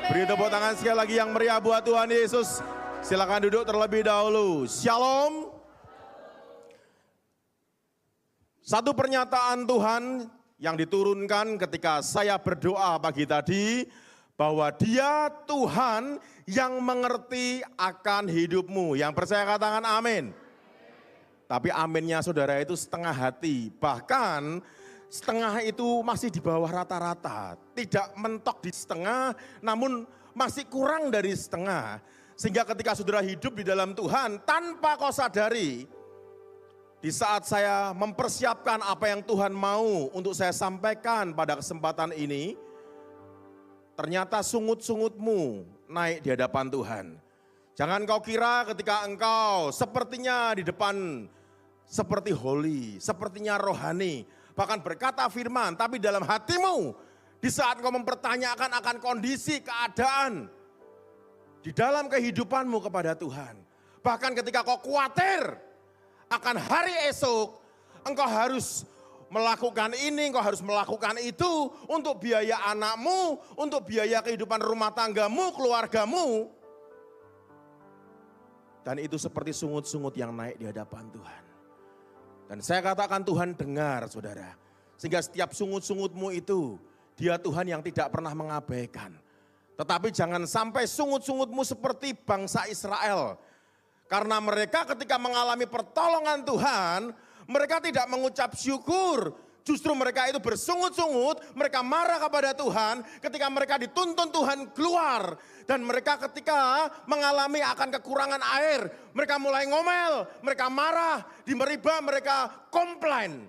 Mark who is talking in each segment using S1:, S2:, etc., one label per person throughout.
S1: Beri tepuk tangan sekali lagi yang meriah buat Tuhan Yesus. Silakan duduk terlebih dahulu. Shalom. Satu pernyataan Tuhan yang diturunkan ketika saya berdoa pagi tadi, bahwa Dia Tuhan yang mengerti akan hidupmu. Yang percaya katakan amin. Tapi aminnya saudara itu setengah hati, bahkan setengah itu masih di bawah rata-rata. Tidak mentok di setengah, namun masih kurang dari setengah. Sehingga ketika saudara hidup di dalam Tuhan, tanpa kau sadari, di saat saya mempersiapkan apa yang Tuhan mau untuk saya sampaikan pada kesempatan ini, ternyata sungut-sungutmu naik di hadapan Tuhan. Jangan kau kira ketika engkau sepertinya di depan seperti holy, sepertinya rohani, bahkan berkata firman, tapi dalam hatimu, di saat kau mempertanyakan akan kondisi, keadaan, di dalam kehidupanmu kepada Tuhan. Bahkan ketika kau khawatir akan hari esok, engkau harus melakukan ini, engkau harus melakukan itu, untuk biaya anakmu, untuk biaya kehidupan rumah tanggamu, keluargamu. Dan itu seperti sungut-sungut yang naik di hadapan Tuhan. Dan saya katakan Tuhan dengar saudara. Sehingga setiap sungut-sungutmu itu, Dia Tuhan yang tidak pernah mengabaikan. Tetapi jangan sampai sungut-sungutmu seperti bangsa Israel. Karena mereka ketika mengalami pertolongan Tuhan, mereka tidak mengucap syukur. Justru mereka itu bersungut-sungut, mereka marah kepada Tuhan ketika mereka dituntun Tuhan keluar. Dan mereka ketika mengalami akan kekurangan air, mereka mulai ngomel, mereka marah, di Meriba mereka komplain.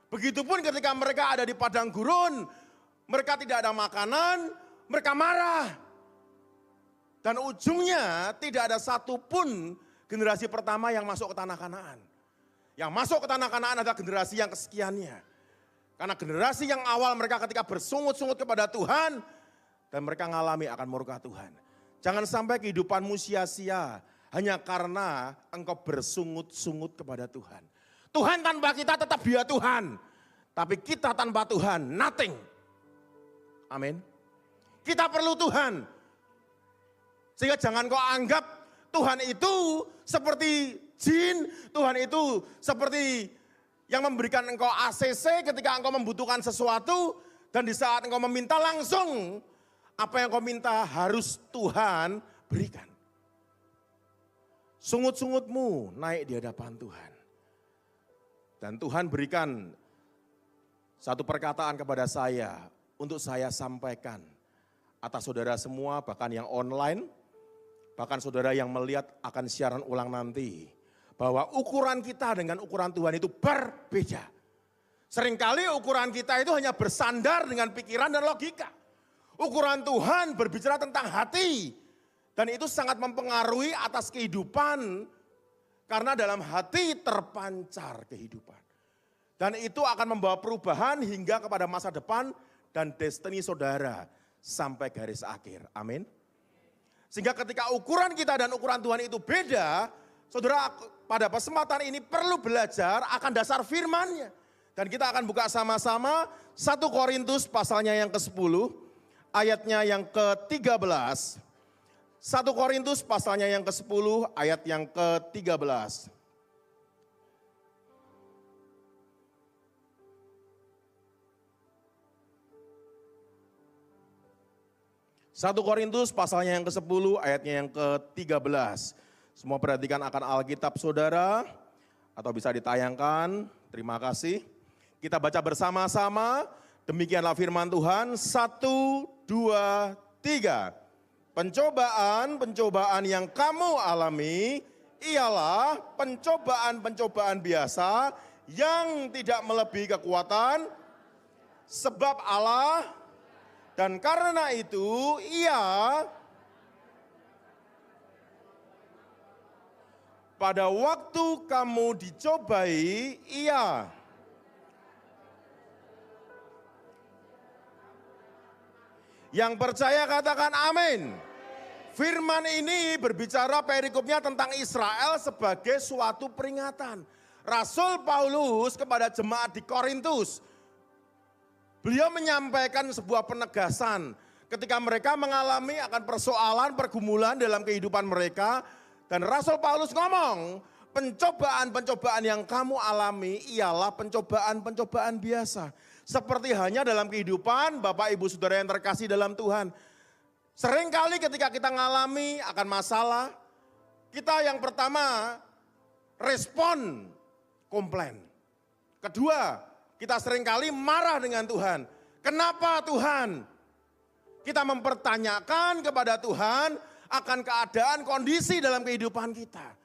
S1: Begitupun ketika mereka ada di padang gurun, mereka tidak ada makanan, mereka marah. Dan ujungnya tidak ada satupun generasi pertama yang masuk ke tanah Kanaan. Yang masuk ke tanah Kanaan adalah generasi yang kesekiannya. Karena generasi yang awal mereka ketika bersungut-sungut kepada Tuhan, dan mereka mengalami akan murka Tuhan. Jangan sampai kehidupanmu sia-sia hanya karena engkau bersungut-sungut kepada Tuhan. Tuhan tanpa kita tetap Dia Tuhan. Tapi kita tanpa Tuhan nothing. Amin. Kita perlu Tuhan. Sehingga jangan kau anggap Tuhan itu seperti jin, Tuhan itu seperti yang memberikan engkau ACC ketika engkau membutuhkan sesuatu, dan di saat engkau meminta langsung, apa yang engkau minta harus Tuhan berikan. Sungut-sungutmu naik di hadapan Tuhan. Dan Tuhan berikan satu perkataan kepada saya untuk saya sampaikan atas saudara semua, bahkan yang online, bahkan saudara yang melihat akan siaran ulang nanti. Bahwa ukuran kita dengan ukuran Tuhan itu berbeda. Seringkali ukuran kita itu hanya bersandar dengan pikiran dan logika. Ukuran Tuhan berbicara tentang hati. Dan itu sangat mempengaruhi atas kehidupan. Karena dalam hati terpancar kehidupan. Dan itu akan membawa perubahan hingga kepada masa depan dan destiny saudara sampai garis akhir. Amin. Sehingga ketika ukuran kita dan ukuran Tuhan itu beda, saudara pada kesempatan ini perlu belajar akan dasar firman-Nya. Dan kita akan buka sama-sama 1 Korintus pasalnya yang ke-10, ayatnya yang ke-13. 1 Korintus pasalnya yang ke-10, ayat yang ke-13. 1 Korintus pasalnya yang ke-10 ayatnya yang ke-13. Semua perhatikan akan Alkitab saudara, atau bisa ditayangkan, terima kasih. Kita baca bersama-sama, demikianlah firman Tuhan, 1, 2, 3. Pencobaan-pencobaan yang kamu alami ialah pencobaan-pencobaan biasa yang tidak melebihi kekuatan, sebab Allah, dan karena itu Ia pada waktu kamu dicobai, Ia yang percaya katakan amin. Firman ini berbicara perikopnya tentang Israel sebagai suatu peringatan. Rasul Paulus kepada jemaat di Korintus, beliau menyampaikan sebuah penegasan ketika mereka mengalami akan persoalan, pergumulan dalam kehidupan mereka. Dan Rasul Paulus ngomong, pencobaan-pencobaan yang kamu alami ialah pencobaan-pencobaan biasa. Seperti hanya dalam kehidupan Bapak Ibu Saudara yang terkasih dalam Tuhan. Seringkali ketika kita mengalami akan masalah, kita yang pertama respon komplain. Kedua, kita seringkali marah dengan Tuhan. Kenapa Tuhan? Kita mempertanyakan kepada Tuhan akan keadaan kondisi dalam kehidupan kita.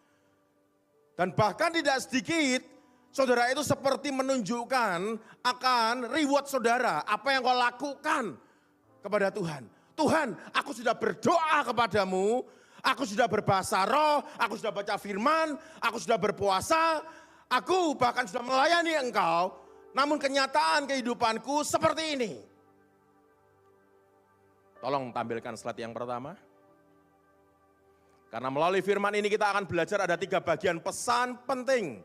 S1: Dan bahkan tidak sedikit, saudara itu seperti menunjukkan akan reward saudara, apa yang kau lakukan kepada Tuhan. Tuhan, aku sudah berdoa kepadamu, aku sudah berbahasa roh, aku sudah baca firman, aku sudah berpuasa, aku bahkan sudah melayani engkau, namun kenyataan kehidupanku seperti ini. Tolong tampilkan slide yang pertama. Karena melalui firman ini kita akan belajar ada 3 bagian pesan penting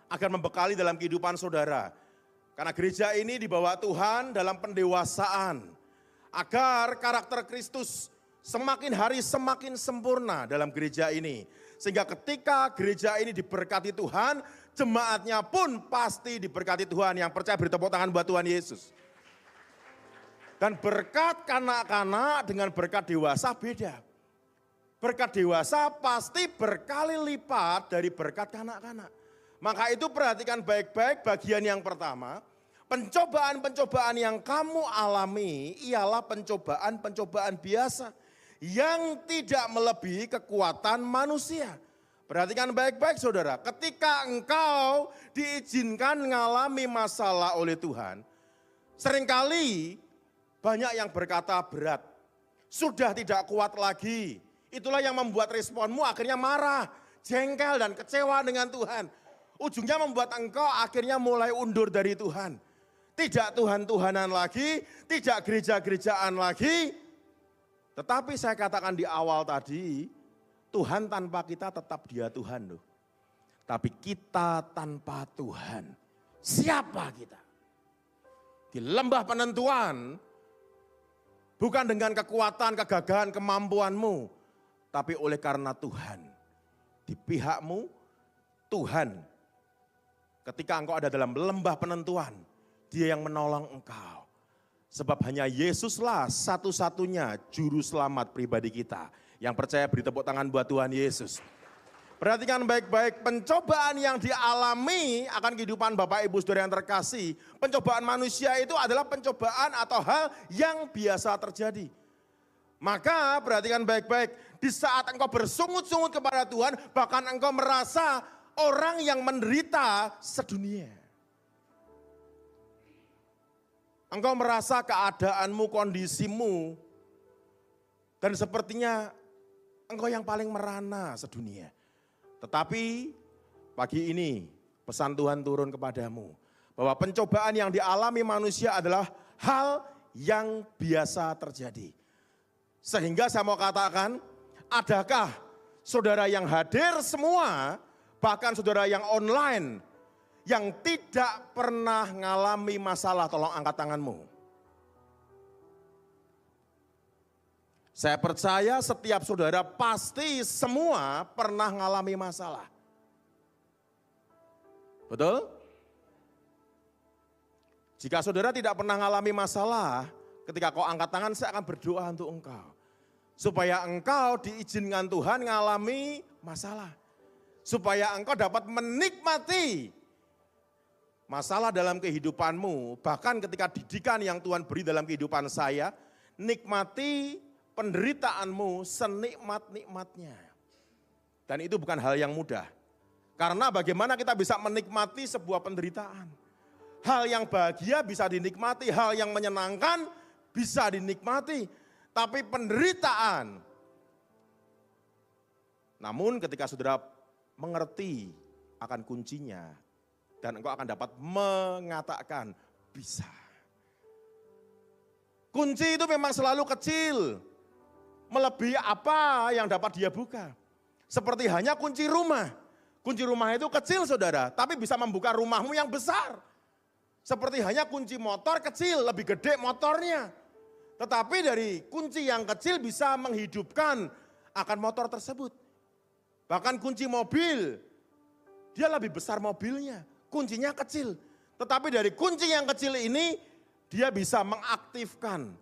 S1: agar membekali dalam kehidupan saudara. Karena gereja ini dibawa Tuhan dalam pendewasaan. Agar karakter Kristus semakin hari semakin sempurna dalam gereja ini. Sehingga ketika gereja ini diberkati Tuhan, jemaatnya pun pasti diberkati Tuhan. Yang percaya beri tepuk tangan buat Tuhan Yesus. Dan berkat kanak-kanak dengan berkat dewasa beda. Berkat dewasa pasti berkali lipat dari berkat kanak-kanak. Maka itu perhatikan baik-baik bagian yang pertama. Pencobaan-pencobaan yang kamu alami ialah pencobaan-pencobaan biasa. Yang tidak melebihi kekuatan manusia. Perhatikan baik-baik saudara. Ketika engkau diizinkan mengalami masalah oleh Tuhan. Seringkali banyak yang berkata berat, sudah tidak kuat lagi. Itulah yang membuat responmu akhirnya marah, jengkel dan kecewa dengan Tuhan. Ujungnya membuat engkau akhirnya mulai undur dari Tuhan. Tidak Tuhan-Tuhanan lagi, tidak gereja-gerejaan lagi. Tetapi saya katakan di awal tadi, Tuhan tanpa kita tetap Dia Tuhan loh. Tapi kita tanpa Tuhan, siapa kita? Di lembah penentuan, bukan dengan kekuatan, kegagahan, kemampuanmu. Tapi oleh karena Tuhan. Di pihakmu, Tuhan. Ketika engkau ada dalam lembah penentuan, Dia yang menolong engkau. Sebab hanya Yesuslah satu-satunya juru selamat pribadi kita. Yang percaya beri tepuk tangan buat Tuhan Yesus. Perhatikan baik-baik, pencobaan yang dialami akan kehidupan Bapak Ibu Saudara yang terkasih. Pencobaan manusia itu adalah pencobaan atau hal yang biasa terjadi. Maka perhatikan baik-baik, di saat engkau bersungut-sungut kepada Tuhan, bahkan engkau merasa orang yang menderita sedunia. Engkau merasa keadaanmu, kondisimu, dan sepertinya engkau yang paling merana sedunia. Tetapi pagi ini pesan Tuhan turun kepadamu. Bahwa pencobaan yang dialami manusia adalah hal yang biasa terjadi. Sehingga saya mau katakan, adakah saudara yang hadir semua, bahkan saudara yang online, yang tidak pernah ngalami masalah, tolong angkat tanganmu. Saya percaya setiap saudara pasti semua pernah ngalami masalah. Betul? Jika saudara tidak pernah ngalami masalah, ketika kau angkat tangan saya akan berdoa untuk engkau. Supaya engkau diizinkan Tuhan ngalami masalah. Supaya engkau dapat menikmati masalah dalam kehidupanmu. Bahkan ketika didikan yang Tuhan beri dalam kehidupan saya, nikmati penderitaanmu senikmat-nikmatnya. Dan itu bukan hal yang mudah. Karena bagaimana kita bisa menikmati sebuah penderitaan. Hal yang bahagia bisa dinikmati, hal yang menyenangkan bisa dinikmati. Tapi penderitaan. Namun ketika saudara mengerti akan kuncinya. Dan engkau akan dapat mengatakan bisa. Kunci itu memang selalu kecil. Melebihi apa yang dapat dia buka. Seperti hanya kunci rumah. Kunci rumah itu kecil saudara, tapi bisa membuka rumahmu yang besar. Seperti hanya kunci motor kecil, lebih gede motornya. Tetapi dari kunci yang kecil bisa menghidupkan akan motor tersebut. Bahkan kunci mobil, dia lebih besar mobilnya, kuncinya kecil. Tetapi dari kunci yang kecil ini, dia bisa mengaktifkan.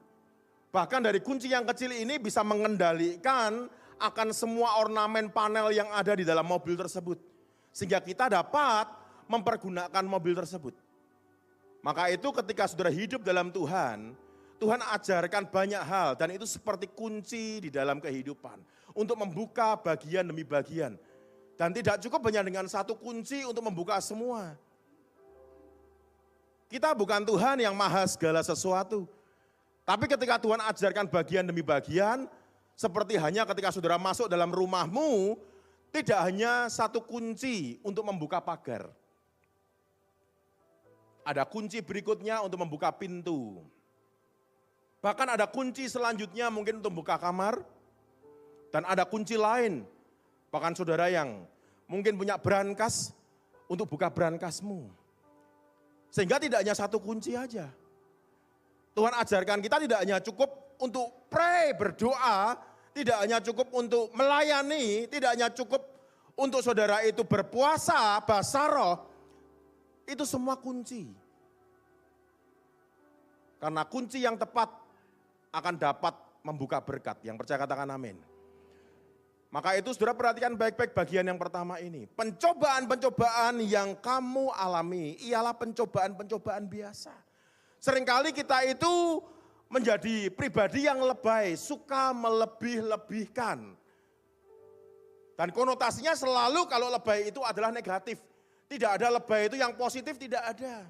S1: Bahkan dari kunci yang kecil ini bisa mengendalikan akan semua ornamen panel yang ada di dalam mobil tersebut. Sehingga kita dapat mempergunakan mobil tersebut. Maka itu ketika saudara hidup dalam Tuhan, Tuhan ajarkan banyak hal dan itu seperti kunci di dalam kehidupan. Untuk membuka bagian demi bagian. Dan tidak cukup hanya dengan satu kunci untuk membuka semua. Kita bukan Tuhan yang maha segala sesuatu. Tapi ketika Tuhan ajarkan bagian demi bagian, seperti hanya ketika saudara masuk dalam rumahmu, tidak hanya satu kunci untuk membuka pagar. Ada kunci berikutnya untuk membuka pintu. Bahkan ada kunci selanjutnya mungkin untuk membuka kamar. Dan ada kunci lain. Bahkan saudara yang mungkin punya brankas untuk buka brankasmu. Sehingga tidak hanya satu kunci aja. Tuhan ajarkan kita tidak hanya cukup untuk pray, berdoa. Tidak hanya cukup untuk melayani. Tidak hanya cukup untuk saudara itu berpuasa, basaro. Itu semua kunci. Karena kunci yang tepat akan dapat membuka berkat. Yang percaya katakan amin. Maka itu saudara perhatikan baik-baik bagian yang pertama ini. Pencobaan-pencobaan yang kamu alami ialah pencobaan-pencobaan biasa. Seringkali kita itu menjadi pribadi yang lebay, suka melebih-lebihkan. Dan konotasinya selalu kalau lebay itu adalah negatif. Tidak ada lebay itu yang positif, tidak ada.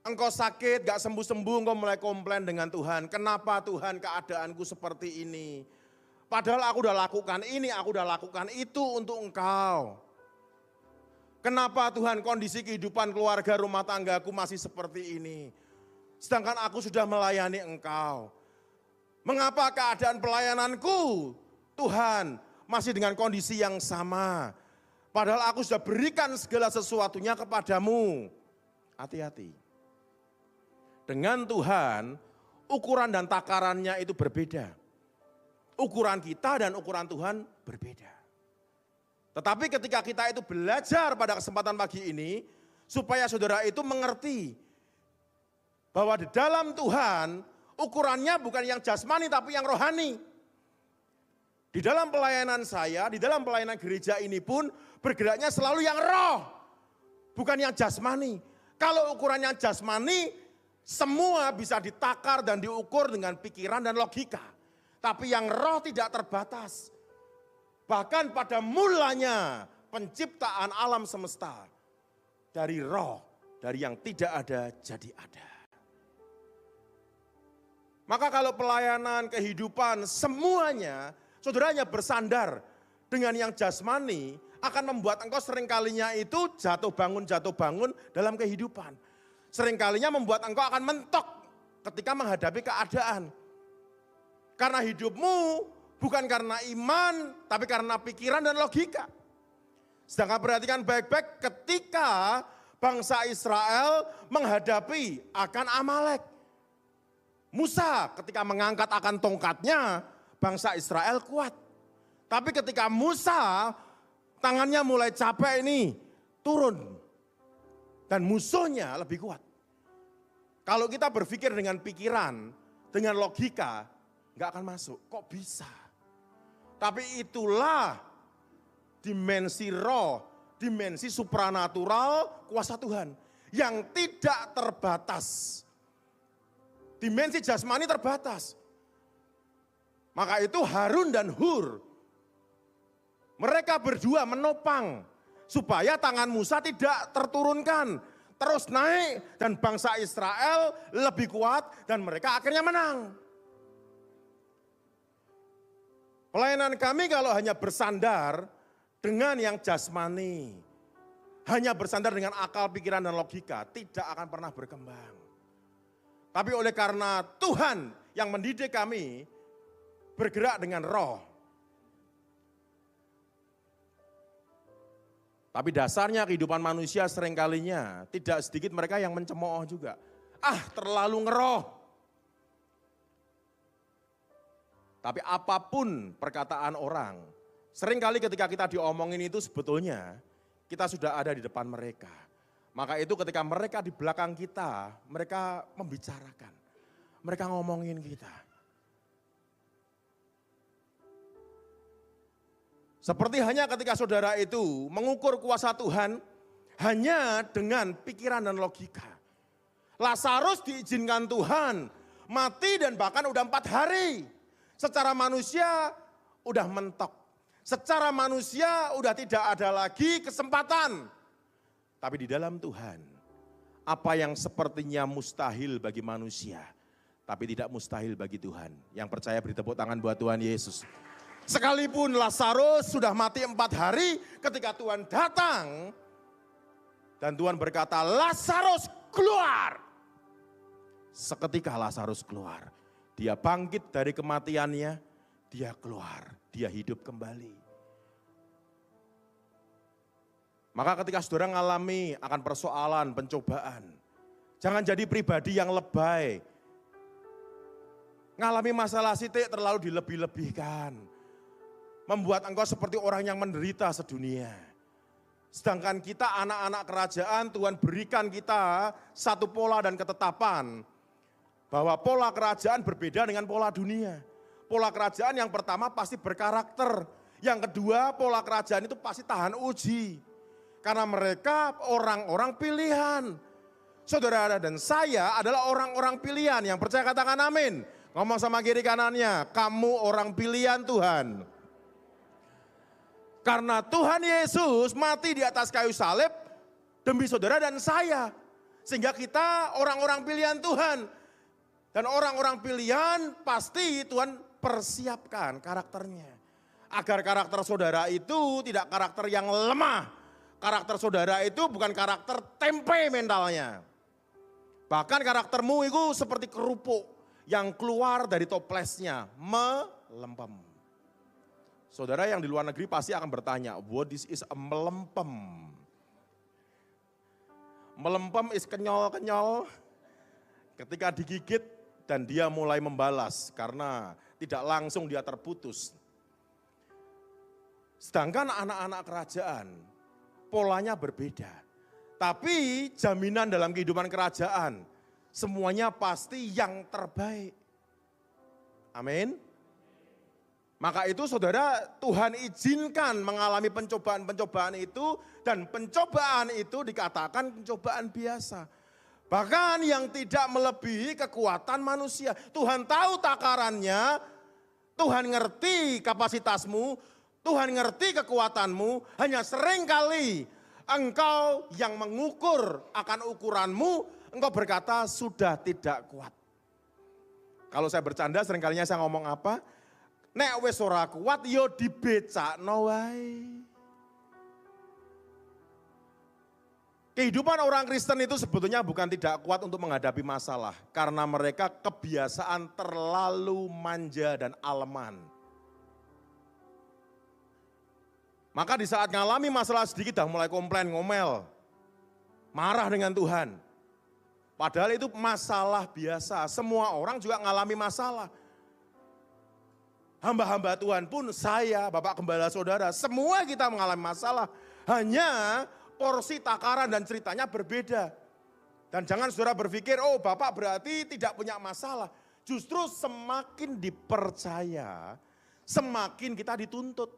S1: Engkau sakit, gak sembuh-sembuh, engkau mulai komplain dengan Tuhan. Kenapa Tuhan keadaanku seperti ini? Padahal aku udah lakukan ini, aku udah lakukan itu untuk engkau. Kenapa Tuhan kondisi kehidupan keluarga rumah tanggaku masih seperti ini? Sedangkan aku sudah melayani engkau. Mengapa keadaan pelayananku Tuhan masih dengan kondisi yang sama? Padahal aku sudah berikan segala sesuatunya kepadamu. Hati-hati. Dengan Tuhan, ukuran dan takarannya itu berbeda. Ukuran kita dan ukuran Tuhan berbeda. Tetapi ketika kita itu belajar pada kesempatan pagi ini, supaya saudara itu mengerti bahwa di dalam Tuhan, ukurannya bukan yang jasmani tapi yang rohani. Di dalam pelayanan saya, di dalam pelayanan gereja ini pun bergeraknya selalu yang roh, bukan yang jasmani. Kalau ukuran yang jasmani, semua bisa ditakar dan diukur dengan pikiran dan logika. Tapi yang roh tidak terbatas. Bahkan pada mulanya penciptaan alam semesta. Dari roh, dari yang tidak ada jadi ada. Maka kalau pelayanan, kehidupan, semuanya saudaranya bersandar dengan yang jasmani akan membuat engkau seringkalinya itu jatuh bangun dalam kehidupan. Seringkalinya membuat engkau akan mentok ketika menghadapi keadaan. Karena hidupmu bukan karena iman, tapi karena pikiran dan logika. Sedangkan perhatikan baik-baik ketika bangsa Israel menghadapi akan Amalek. Musa ketika mengangkat akan tongkatnya, bangsa Israel kuat. Tapi ketika Musa tangannya mulai capek ini, turun. Dan musuhnya lebih kuat. Kalau kita berpikir dengan pikiran, dengan logika, gak akan masuk. Kok bisa? Tapi itulah dimensi roh, dimensi supranatural kuasa Tuhan. Yang tidak terbatas. Dimensi jasmani terbatas. Maka itu Harun dan Hur, mereka berdua menopang supaya tangan Musa tidak terturunkan, terus naik dan bangsa Israel lebih kuat dan mereka akhirnya menang. Pelayanan kami kalau hanya bersandar dengan yang jasmani, hanya bersandar dengan akal, pikiran dan logika, tidak akan pernah berkembang. Tapi oleh karena Tuhan yang mendidik kami bergerak dengan roh. Tapi dasarnya kehidupan manusia seringkalinya tidak sedikit mereka yang mencemooh juga. Ah, terlalu ngeroh. Tapi apapun perkataan orang, seringkali ketika kita diomongin itu sebetulnya kita sudah ada di depan mereka. Maka itu ketika mereka di belakang kita, mereka membicarakan, mereka ngomongin kita. Seperti hanya ketika saudara itu mengukur kuasa Tuhan hanya dengan pikiran dan logika. Lazarus diizinkan Tuhan mati dan bahkan udah 4 hari. Secara manusia udah mentok. Secara manusia udah tidak ada lagi kesempatan. Tapi di dalam Tuhan, apa yang sepertinya mustahil bagi manusia, tapi tidak mustahil bagi Tuhan. Yang percaya beri tepuk tangan buat Tuhan Yesus. Sekalipun Lazarus sudah mati 4 hari, ketika Tuhan datang, dan Tuhan berkata, Lazarus keluar. Seketika Lazarus keluar. Dia bangkit dari kematiannya, dia keluar, dia hidup kembali. Maka ketika saudara mengalami akan persoalan, pencobaan, jangan jadi pribadi yang lebay. Ngalami masalah sitik terlalu dilebih-lebihkan. Membuat engkau seperti orang yang menderita sedunia. Sedangkan kita anak-anak kerajaan, Tuhan berikan kita satu pola dan ketetapan. Bahwa pola kerajaan berbeda dengan pola dunia. Pola kerajaan yang pertama pasti berkarakter. Yang kedua pola kerajaan itu pasti tahan uji. Karena mereka orang-orang pilihan. Saudara dan saya adalah orang-orang pilihan. Yang percaya katakan amin. Ngomong sama kiri kanannya, kamu orang pilihan Tuhan. Karena Tuhan Yesus mati di atas kayu salib demi saudara dan saya. Sehingga kita orang-orang pilihan Tuhan. Dan orang-orang pilihan pasti Tuhan persiapkan karakternya. Agar karakter saudara itu tidak karakter yang lemah. Karakter saudara itu bukan karakter tempe mentalnya. Bahkan karaktermu itu seperti kerupuk yang keluar dari toplesnya, melempem. Saudara yang di luar negeri pasti akan bertanya, what this is a melempem? Melempem is kenyal-kenyal. Ketika digigit dan dia mulai membalas karena tidak langsung dia terputus. Sedangkan anak-anak kerajaan polanya berbeda. Tapi jaminan dalam kehidupan kerajaan semuanya pasti yang terbaik. Amin. Maka itu saudara, Tuhan izinkan mengalami pencobaan-pencobaan itu dan pencobaan itu dikatakan pencobaan biasa. Bahkan yang tidak melebihi kekuatan manusia. Tuhan tahu takarannya, Tuhan ngerti kapasitasmu, Tuhan ngerti kekuatanmu, hanya seringkali engkau yang mengukur akan ukuranmu, engkau berkata sudah tidak kuat. Kalau saya bercanda seringkalinya saya ngomong apa? Nek wis ora kuat yo dibecakno wae. Kehidupan orang Kristen itu sebetulnya bukan tidak kuat untuk menghadapi masalah. Karena mereka kebiasaan terlalu manja dan aleman. Maka di saat ngalami masalah sedikit dah mulai komplain, ngomel. Marah dengan Tuhan. Padahal itu masalah biasa. Semua orang juga ngalami masalah. Hamba-hamba Tuhan pun saya, Bapak Gembala Saudara, semua kita mengalami masalah. Hanya porsi takaran dan ceritanya berbeda. Dan jangan saudara berpikir, oh Bapak berarti tidak punya masalah. Justru semakin dipercaya, semakin kita dituntut.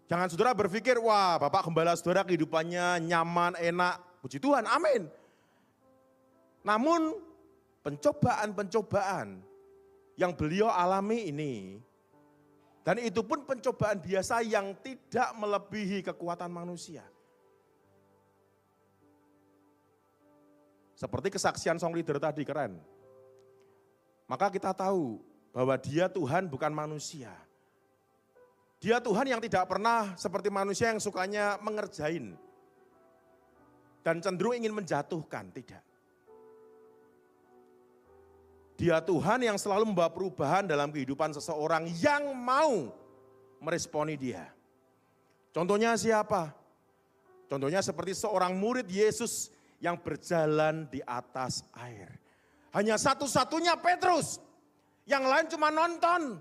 S1: Jangan saudara berpikir, wah Bapak Gembala Saudara kehidupannya nyaman, enak. Puji Tuhan, amin. Namun pencobaan-pencobaan yang beliau alami ini, dan itu pun pencobaan biasa yang tidak melebihi kekuatan manusia. Seperti kesaksian song leader tadi, keren. Maka kita tahu bahwa dia Tuhan bukan manusia. Dia Tuhan yang tidak pernah seperti manusia yang sukanya mengerjain. Dan cenderung ingin menjatuhkan, tidak. Dia Tuhan yang selalu membawa perubahan dalam kehidupan seseorang yang mau meresponi dia. Contohnya siapa? Contohnya seperti seorang murid Yesus yang berjalan di atas air. Hanya satu-satunya Petrus Yang lain cuma nonton.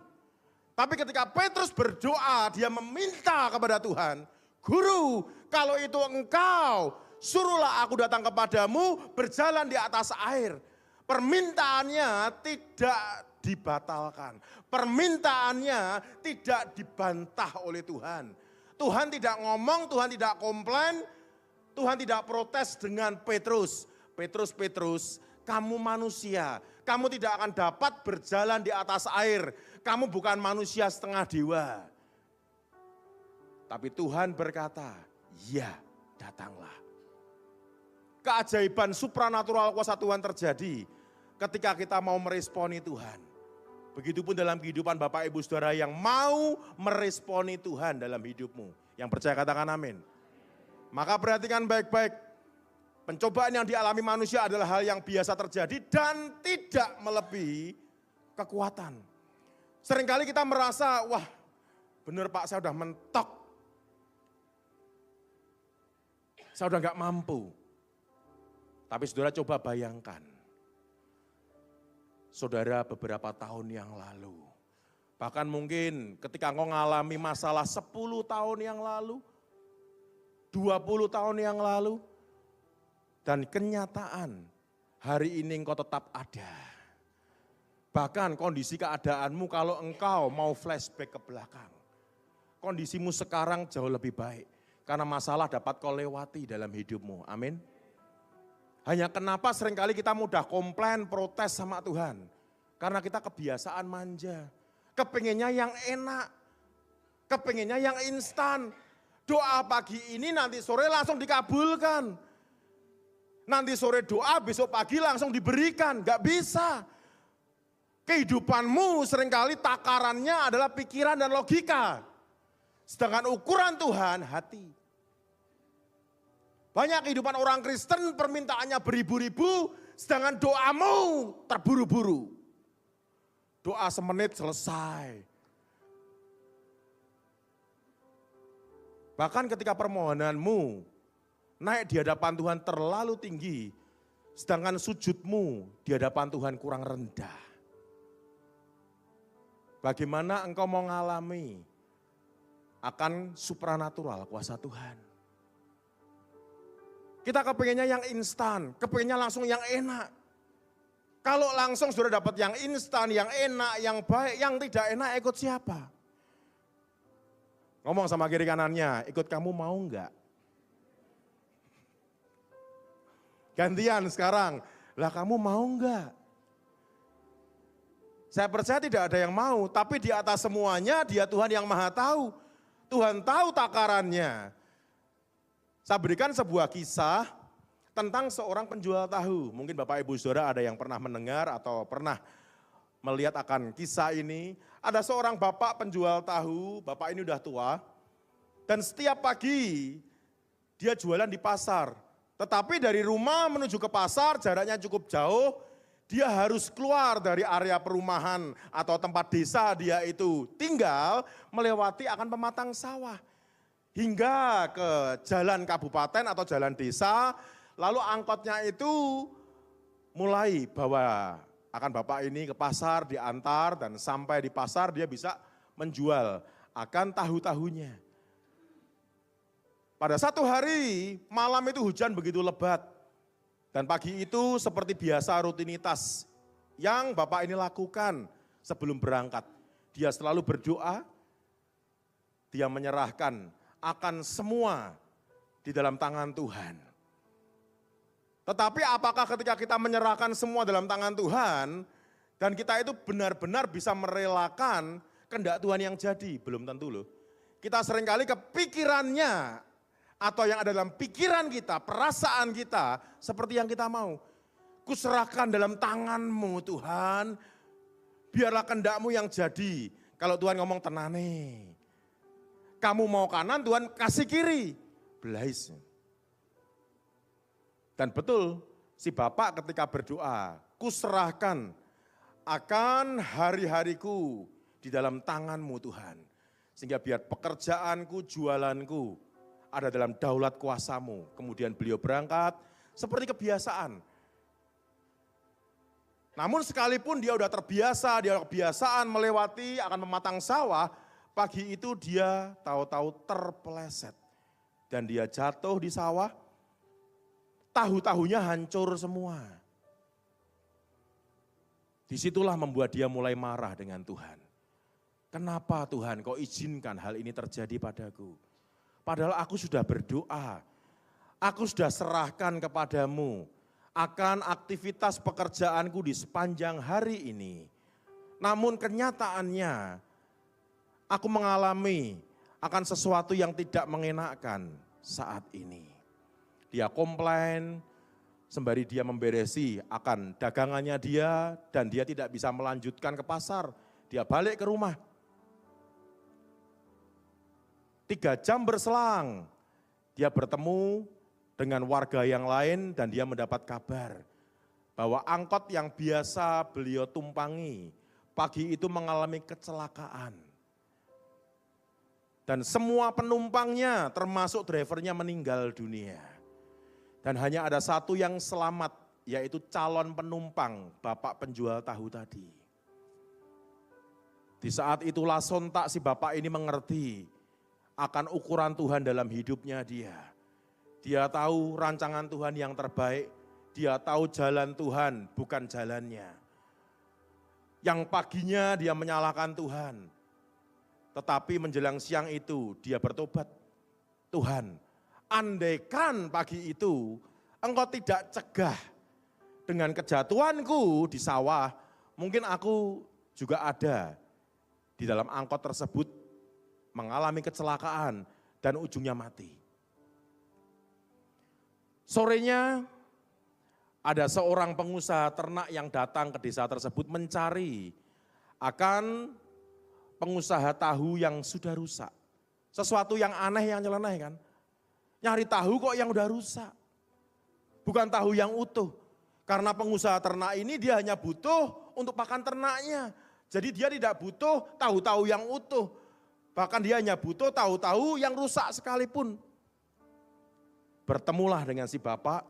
S1: Tapi ketika Petrus berdoa, dia meminta kepada Tuhan, Guru, kalau itu engkau, suruhlah aku datang kepadamu berjalan di atas air. Permintaannya tidak dibatalkan. Permintaannya tidak dibantah oleh Tuhan. Tuhan tidak ngomong, Tuhan tidak komplain, Tuhan tidak protes dengan Petrus. Petrus, kamu manusia, kamu tidak akan dapat berjalan di atas air. Kamu bukan manusia setengah dewa. Tapi Tuhan berkata, ya datanglah. Keajaiban supranatural kuasa Tuhan terjadi ketika kita mau meresponi Tuhan. Begitupun dalam kehidupan Bapak Ibu Saudara yang mau meresponi Tuhan dalam hidupmu. Yang percaya katakan amin. Maka perhatikan baik-baik. Pencobaan yang dialami manusia adalah hal yang biasa terjadi dan tidak melebihi kekuatan. Seringkali kita merasa, wah benar Pak, saya udah mentok. Saya udah gak mampu. Tapi saudara coba bayangkan. Saudara beberapa tahun yang lalu. Bahkan mungkin ketika engkau mengalami masalah 10 tahun yang lalu. 20 tahun yang lalu. Dan kenyataan hari ini engkau tetap ada. Bahkan kondisi keadaanmu kalau engkau mau flashback ke belakang. Kondisimu sekarang jauh lebih baik. Karena masalah dapat kau lewati dalam hidupmu. Amin. Hanya kenapa seringkali kita mudah komplain, protes sama Tuhan. Karena kita kebiasaan manja. Kepengennya yang enak. Kepengennya yang instan. Doa pagi ini nanti sore langsung dikabulkan. Nanti sore doa, besok pagi langsung diberikan. Gak bisa. Kehidupanmu seringkali takarannya adalah pikiran dan logika. Sedangkan ukuran Tuhan hati. Banyak kehidupan orang Kristen permintaannya beribu-ribu, sedangkan doamu terburu-buru. Doa semenit selesai. Bahkan ketika permohonanmu naik di hadapan Tuhan terlalu tinggi, sedangkan sujudmu di hadapan Tuhan kurang rendah. Bagaimana engkau mau mengalami akan supranatural kuasa Tuhan. Kita kepengennya yang instan, kepengennya langsung yang enak. Kalau langsung sudah dapat yang instan, yang enak, yang baik, yang tidak enak ikut siapa? Ngomong sama kiri kanannya, ikut kamu mau enggak? Gantian sekarang, lah kamu mau enggak? Saya percaya tidak ada yang mau, tapi di atas semuanya dia Tuhan yang maha tahu. Tuhan tahu takarannya. Saya berikan sebuah kisah tentang seorang penjual tahu. Mungkin Bapak Ibu Saudara ada yang pernah mendengar atau pernah melihat akan kisah ini. Ada seorang bapak penjual tahu, bapak ini udah tua. Dan setiap pagi dia jualan di pasar. Tetapi dari rumah menuju ke pasar jaraknya cukup jauh. Dia harus keluar dari area perumahan atau tempat desa dia itu tinggal melewati akan pematang sawah. Hingga ke jalan kabupaten atau jalan desa, lalu angkotnya itu mulai bawa akan bapak ini ke pasar, diantar dan sampai di pasar dia bisa menjual akan tahu-tahunya. Pada satu hari malam itu hujan begitu lebat. Dan pagi itu seperti biasa rutinitas yang bapak ini lakukan sebelum berangkat. Dia selalu berdoa, dia menyerahkan akan semua di dalam tangan Tuhan. Tetapi apakah ketika kita menyerahkan semua dalam tangan Tuhan, dan kita itu benar-benar bisa merelakan kehendak Tuhan yang jadi? Belum tentu loh. Kita seringkali kepikirannya, atau yang ada dalam pikiran kita, perasaan kita, seperti yang kita mau. Kuserahkan dalam tangan-Mu Tuhan, biarlah kehendak-Mu yang jadi. Kalau Tuhan ngomong tenane, kamu mau kanan, Tuhan kasih kiri. Belais. Dan betul, si bapak ketika berdoa, kuserahkan akan hari-hariku di dalam tangan-Mu Tuhan. Sehingga biar pekerjaanku, jualanku, ada dalam daulat kuasa-Mu. Kemudian beliau berangkat seperti kebiasaan. Namun sekalipun dia udah terbiasa, dia kebiasaan melewati akan mematang sawah, pagi itu dia tahu-tahu terpeleset. Dan dia jatuh di sawah, tahu-tahunya hancur semua. Disitulah membuat dia mulai marah dengan Tuhan. Kenapa Tuhan kau izinkan hal ini terjadi padaku? Padahal aku sudah berdoa, aku sudah serahkan kepadamu akan aktivitas pekerjaanku di sepanjang hari ini. Namun kenyataannya aku mengalami akan sesuatu yang tidak mengenakkan saat ini. Dia komplain, sembari dia memberesi akan dagangannya dia dan dia tidak bisa melanjutkan ke pasar. Dia balik ke rumah. 3 jam berselang, dia bertemu dengan warga yang lain dan dia mendapat kabar bahwa angkot yang biasa beliau tumpangi pagi itu mengalami kecelakaan. Dan semua penumpangnya termasuk drivernya meninggal dunia. Dan hanya ada satu yang selamat, yaitu calon penumpang bapak penjual tahu tadi. Di saat itulah sontak si bapak ini mengerti akan ukuran Tuhan dalam hidupnya dia. Dia tahu rancangan Tuhan yang terbaik, dia tahu jalan Tuhan bukan jalannya. Yang paginya dia menyalahkan Tuhan, tetapi menjelang siang itu dia bertobat. Tuhan, andaikan pagi itu engkau tidak cegah dengan kejatuhanku di sawah, mungkin aku juga ada di dalam angkot tersebut mengalami kecelakaan dan ujungnya mati. Sorenya ada seorang pengusaha ternak yang datang ke desa tersebut mencari akan pengusaha tahu yang sudah rusak. Sesuatu yang aneh yang nyeleneh kan. Nyari tahu kok yang udah rusak. Bukan tahu yang utuh. Karena pengusaha ternak ini dia hanya butuh untuk pakan ternaknya. Jadi dia tidak butuh tahu-tahu yang utuh. Bahkan dia hanya butuh tahu-tahu yang rusak sekalipun. Bertemulah dengan si bapak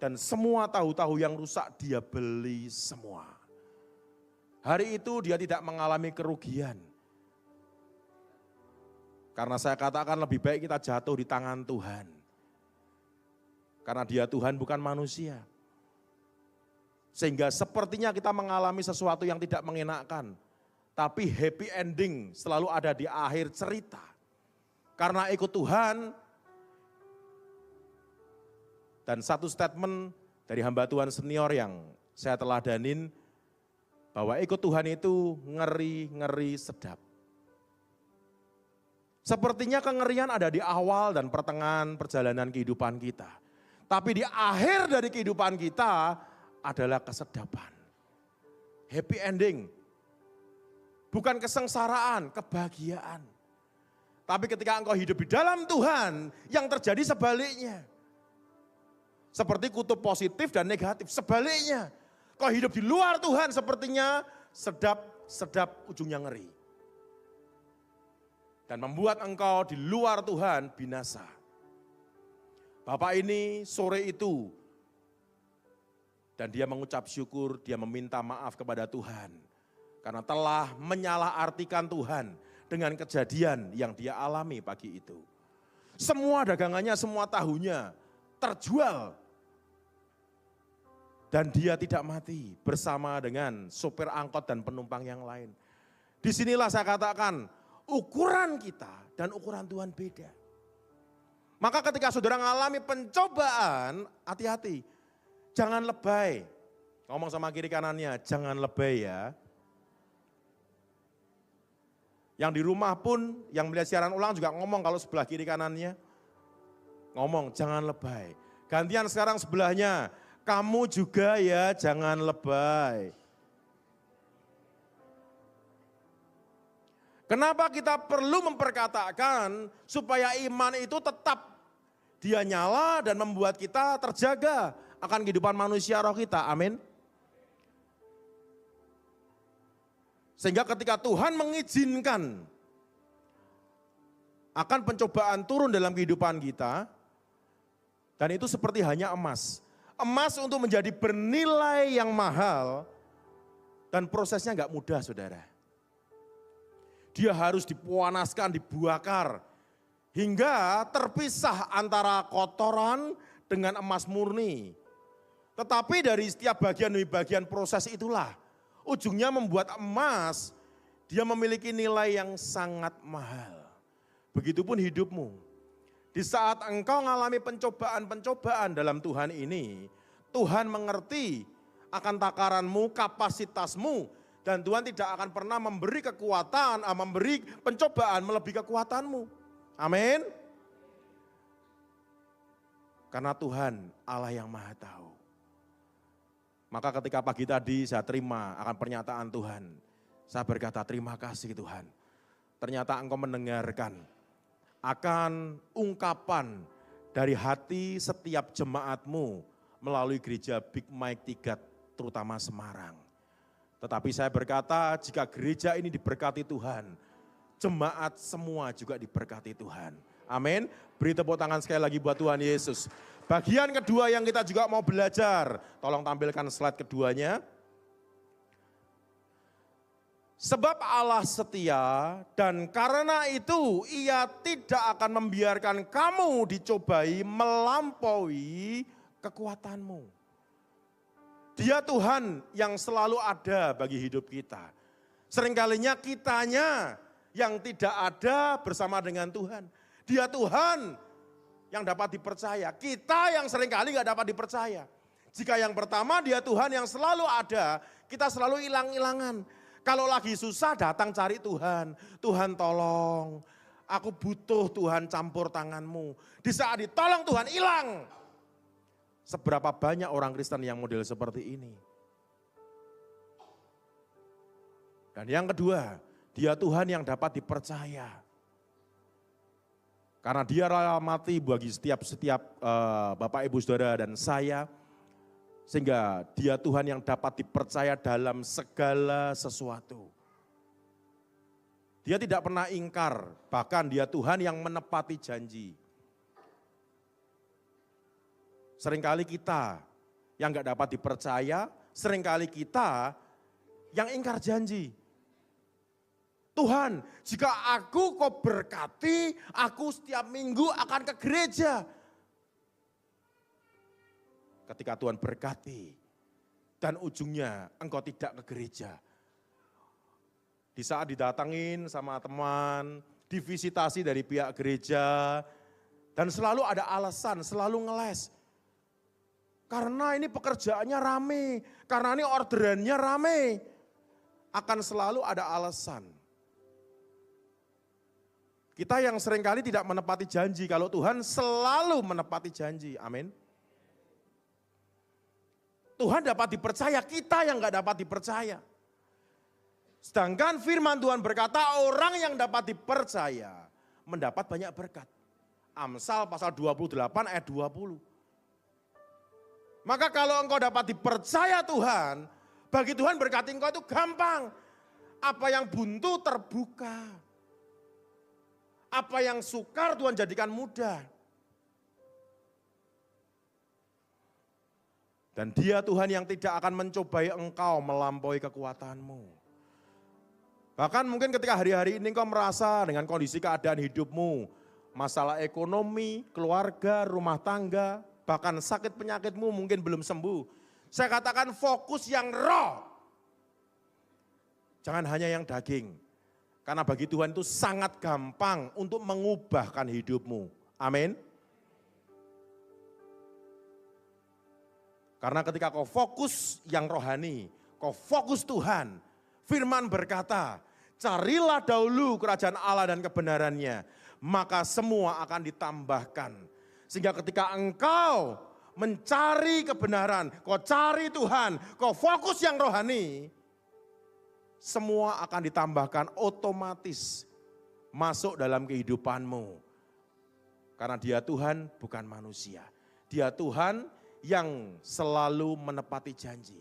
S1: dan semua tahu-tahu yang rusak dia beli semua. Hari itu dia tidak mengalami kerugian. Karena saya katakan lebih baik kita jatuh di tangan Tuhan. Karena dia Tuhan bukan manusia. Sehingga sepertinya kita mengalami sesuatu yang tidak mengenakkan. Tapi happy ending selalu ada di akhir cerita. Karena ikut Tuhan. Dan satu statement dari hamba Tuhan senior yang saya teladanin, bahwa ikut Tuhan itu ngeri-ngeri sedap. Sepertinya kengerian ada di awal dan pertengahan perjalanan kehidupan kita. Tapi di akhir dari kehidupan kita adalah kesedapan. Happy ending. Bukan kesengsaraan, kebahagiaan. Tapi ketika engkau hidup di dalam Tuhan, yang terjadi sebaliknya. Seperti kutub positif dan negatif, sebaliknya. Kau hidup di luar Tuhan sepertinya sedap ujungnya ngeri. Dan membuat engkau di luar Tuhan binasa. Bapak ini sore itu, dan dia mengucap syukur, dia meminta maaf kepada Tuhan. Karena telah menyalahartikan Tuhan dengan kejadian yang dia alami pagi itu. Semua dagangannya, semua tahunya terjual. Dan dia tidak mati bersama dengan sopir angkot dan penumpang yang lain. Disinilah saya katakan ukuran kita dan ukuran Tuhan beda. Maka ketika saudara mengalami pencobaan, hati-hati. Jangan lebay. Ngomong sama kiri kanannya, jangan lebay ya. Yang di rumah pun, yang melihat siaran ulang juga ngomong kalau sebelah kiri kanannya. Ngomong, jangan lebay. Gantian sekarang sebelahnya, kamu juga ya jangan lebay. Kenapa kita perlu memperkatakan supaya iman itu tetap dia nyala dan membuat kita terjaga akan kehidupan manusia roh kita, amin. Sehingga ketika Tuhan mengizinkan akan pencobaan turun dalam kehidupan kita, dan itu seperti hanya emas. Emas untuk menjadi bernilai yang mahal, Dan prosesnya enggak mudah, saudara. Dia harus dipanaskan, dibakar, hingga terpisah antara kotoran dengan emas murni. Tetapi dari setiap bagian demi bagian proses itulah, ujungnya membuat emas, dia memiliki nilai yang sangat mahal. Begitupun hidupmu. Di saat engkau mengalami pencobaan-pencobaan dalam Tuhan ini, Tuhan mengerti akan takaranmu, kapasitasmu, dan Tuhan tidak akan pernah memberi kekuatan, memberi pencobaan melebihi kekuatanmu. Amin. Karena Tuhan Allah yang Maha Tahu. Maka ketika pagi tadi saya terima akan pernyataan Tuhan, saya berkata terima kasih Tuhan. Ternyata engkau mendengarkan akan ungkapan dari hati setiap jemaatmu melalui gereja Big Mike 3 terutama Semarang. Tetapi saya berkata jika gereja ini diberkati Tuhan, jemaat semua juga diberkati Tuhan. Amin. Beri tepuk tangan sekali lagi buat Tuhan Yesus. Bagian kedua yang kita juga mau belajar, tolong tampilkan slide keduanya. Sebab Allah setia dan karena itu ia tidak akan membiarkan kamu dicobai melampaui kekuatanmu. Dia Tuhan yang selalu ada bagi hidup kita. Seringkalinya kitanya yang tidak ada bersama dengan Tuhan. Dia Tuhan yang dapat dipercaya. Kita yang seringkali gak dapat dipercaya. Jika yang pertama dia Tuhan yang selalu ada, kita selalu hilang-hilangan. Kalau lagi susah datang cari Tuhan. Tuhan tolong, aku butuh Tuhan campur tanganmu. Di saat ditolong Tuhan hilang. Seberapa banyak orang Kristen yang model seperti ini. Dan yang kedua, dia Tuhan yang dapat dipercaya. Karena dia rela mati bagi setiap Bapak Ibu Saudara dan saya. Sehingga dia Tuhan yang dapat dipercaya dalam segala sesuatu. Dia tidak pernah ingkar, bahkan dia Tuhan yang menepati janji. Seringkali kita yang gak dapat dipercaya, seringkali kita yang ingkar janji. Tuhan, jika aku kau berkati, aku setiap minggu akan ke gereja. Ketika Tuhan berkati, dan ujungnya engkau tidak ke gereja. Di saat didatengin sama teman, divisitasi dari pihak gereja, dan selalu ada alasan, selalu ngeles. Karena ini pekerjaannya rame, karena ini orderannya rame. Akan selalu ada alasan. Kita yang seringkali tidak menepati janji, kalau Tuhan selalu menepati janji, amin. Tuhan dapat dipercaya, kita yang gak dapat dipercaya. Sedangkan firman Tuhan berkata orang yang dapat dipercaya mendapat banyak berkat. Amsal pasal 28 ayat 20. Maka kalau engkau dapat dipercaya Tuhan, bagi Tuhan berkati engkau itu gampang. Apa yang buntu terbuka. Apa yang sukar Tuhan jadikan mudah. Dan dia Tuhan yang tidak akan mencobai engkau melampaui kekuatanmu. Bahkan mungkin ketika hari-hari ini engkau merasa dengan kondisi keadaan hidupmu, masalah ekonomi, keluarga, rumah tangga, bahkan sakit penyakitmu mungkin belum sembuh. Saya katakan fokus yang roh. Jangan hanya yang daging. Karena bagi Tuhan itu sangat gampang untuk mengubahkan hidupmu. Amin. Karena ketika kau fokus yang rohani, kau fokus Tuhan. Firman berkata, carilah dahulu kerajaan Allah dan kebenarannya, maka semua akan ditambahkan. Sehingga ketika engkau mencari kebenaran, kau cari Tuhan, kau fokus yang rohani, semua akan ditambahkan otomatis masuk dalam kehidupanmu. Karena dia Tuhan bukan manusia. Dia Tuhan yang selalu menepati janji.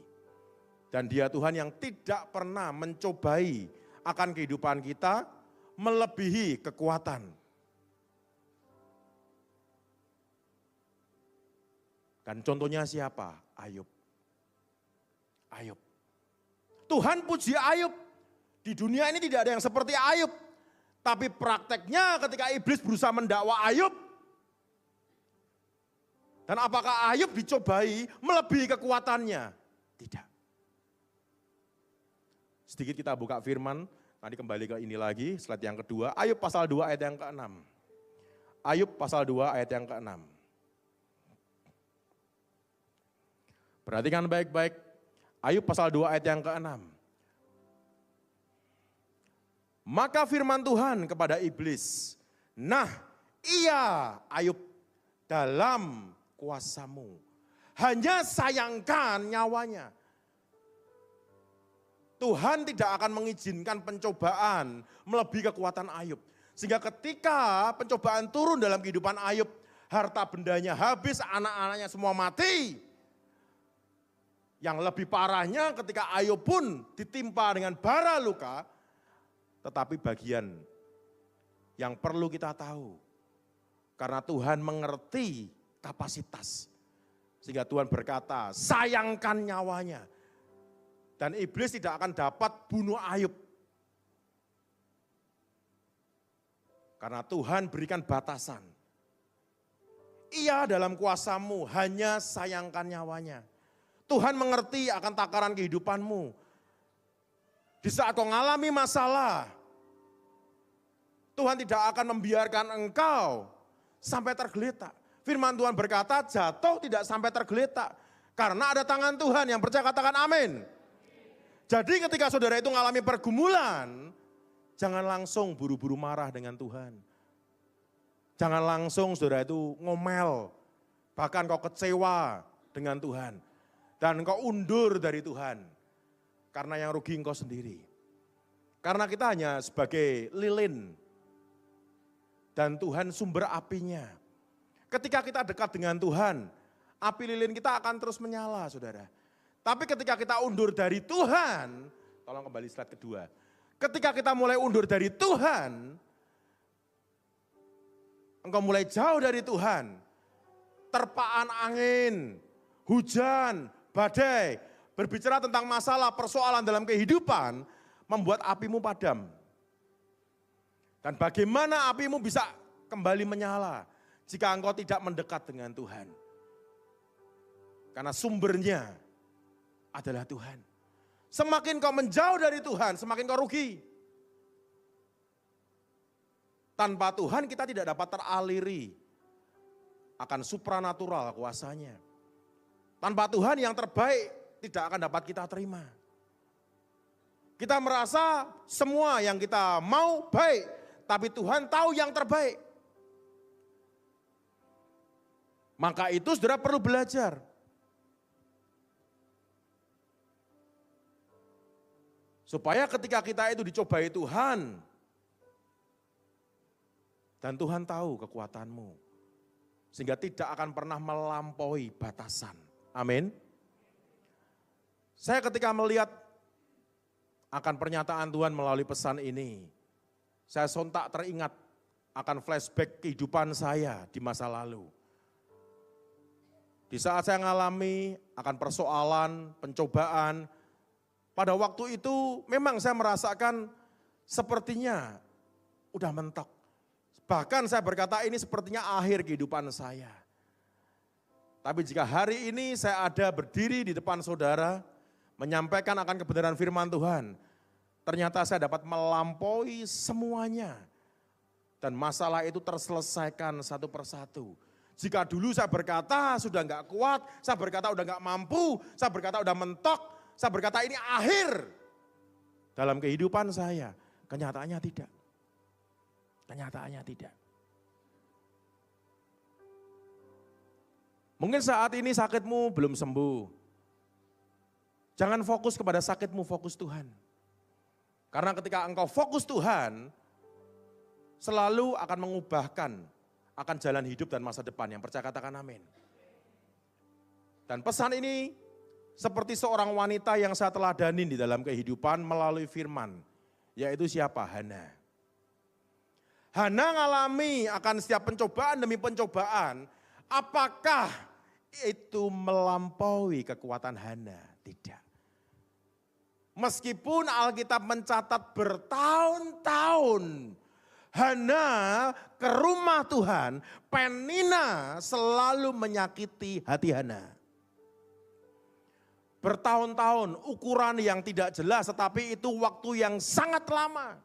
S1: Dan dia Tuhan yang tidak pernah mencobai akan kehidupan kita melebihi kekuatan. Dan contohnya siapa? Ayub. Ayub. Tuhan puji Ayub. Di dunia ini tidak ada yang seperti Ayub. Tapi prakteknya ketika iblis berusaha mendakwa Ayub. Dan apakah Ayub dicobai melebihi kekuatannya? Tidak. Sedikit kita buka firman, nanti kembali ke ini lagi, slide yang kedua. Ayub pasal 2 ayat yang ke-6. Ayub pasal 2 ayat yang ke-6. Perhatikan baik-baik. Ayub pasal 2 ayat yang ke-6. Maka firman Tuhan kepada iblis, nah iya Ayub dalam kuasamu, hanya sayangkan nyawanya. Tuhan tidak akan mengizinkan pencobaan melebihi kekuatan Ayub. Sehingga ketika pencobaan turun dalam kehidupan Ayub, harta bendanya habis, anak-anaknya semua mati. Yang lebih parahnya ketika Ayub pun ditimpa dengan bara luka, tetapi bagian yang perlu kita tahu, karena Tuhan mengerti kapasitas. Sehingga Tuhan berkata, sayangkan nyawanya. Dan iblis tidak akan dapat bunuh Ayub. Karena Tuhan berikan batasan. Ia dalam kuasamu, hanya sayangkan nyawanya. Tuhan mengerti akan takaran kehidupanmu. Di saat kau mengalami masalah, Tuhan tidak akan membiarkan engkau sampai tergeletak. Firman Tuhan berkata, jatuh tidak sampai tergeletak. Karena ada tangan Tuhan, yang percaya katakan amin. Jadi ketika saudara itu mengalami pergumulan, jangan langsung buru-buru marah dengan Tuhan. Jangan langsung saudara itu ngomel, bahkan kau kecewa dengan Tuhan. Dan engkau undur dari Tuhan, karena yang rugi engkau sendiri. Karena kita hanya sebagai lilin, dan Tuhan sumber apinya. Ketika kita dekat dengan Tuhan, api lilin kita akan terus menyala, saudara. Tapi ketika kita undur dari Tuhan, tolong kembali slide kedua. Ketika kita mulai undur dari Tuhan, engkau mulai jauh dari Tuhan, terpaan angin, hujan, badai, berbicara tentang masalah, persoalan dalam kehidupan, membuat apimu padam. Dan bagaimana apimu bisa kembali menyala jika engkau tidak mendekat dengan Tuhan. Karena sumbernya adalah Tuhan. Semakin kau menjauh dari Tuhan, semakin kau rugi. Tanpa Tuhan kita tidak dapat teraliri akan supranatural kuasanya. Tanpa Tuhan yang terbaik tidak akan dapat kita terima. Kita merasa semua yang kita mau baik, tapi Tuhan tahu yang terbaik. Maka itu saudara perlu belajar. Supaya ketika kita itu dicobai Tuhan, dan Tuhan tahu kekuatanmu, sehingga tidak akan pernah melampaui batasan. Amin. Saya ketika melihat akan pernyataan Tuhan melalui pesan ini, saya sontak teringat akan flashback kehidupan saya di masa lalu. Di saat saya mengalami akan persoalan, pencobaan, pada waktu itu memang saya merasakan sepertinya udah mentok. Bahkan saya berkata ini sepertinya akhir kehidupan saya. Tapi jika hari ini saya ada berdiri di depan saudara, menyampaikan akan kebenaran firman Tuhan, ternyata saya dapat melampaui semuanya. Dan masalah itu terselesaikan satu persatu. Jika dulu saya berkata sudah enggak kuat, saya berkata udah enggak mampu, saya berkata udah mentok, saya berkata ini akhir dalam kehidupan saya. Kenyataannya tidak. Kenyataannya tidak. Mungkin saat ini sakitmu belum sembuh. Jangan fokus kepada sakitmu, fokus Tuhan. Karena ketika engkau fokus Tuhan, selalu akan mengubahkan akan jalan hidup dan masa depan. Yang percaya katakan amin. Dan pesan ini seperti seorang wanita yang saya teladanin di dalam kehidupan melalui firman. Yaitu siapa? Hana. Hana ngalami akan setiap pencobaan demi pencobaan. Apakah itu melampaui kekuatan Hana? Tidak. Meskipun Alkitab mencatat bertahun-tahun Hana ke rumah Tuhan, Penina selalu menyakiti hati Hana. Bertahun-tahun, ukuran yang tidak jelas, tetapi itu waktu yang sangat lama.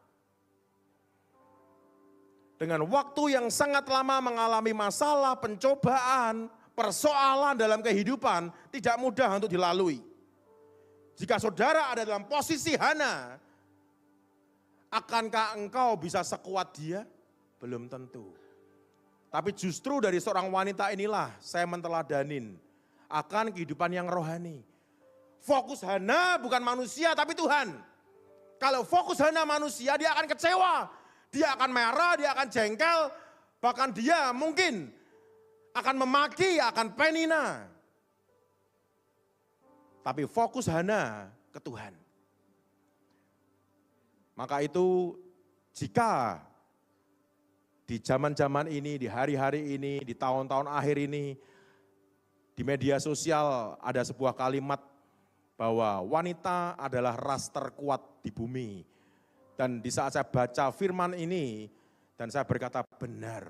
S1: Dengan waktu yang sangat lama mengalami masalah, pencobaan, persoalan dalam kehidupan, tidak mudah untuk dilalui. Jika saudara ada dalam posisi Hana, akankah engkau bisa sekuat dia? Belum tentu. Tapi justru dari seorang wanita inilah saya menteladanin akan kehidupan yang rohani. Fokus Hana bukan manusia tapi Tuhan. Kalau fokus Hana manusia dia akan kecewa. Dia akan marah, dia akan jengkel. Bahkan dia mungkin akan memaki, akan Penina. Tapi fokus Hana ke Tuhan. Maka itu jika di zaman-zaman ini, di hari-hari ini, di tahun-tahun akhir ini, di media sosial ada sebuah kalimat bahwa wanita adalah ras terkuat di bumi. Dan di saat saya baca firman ini, dan saya berkata benar.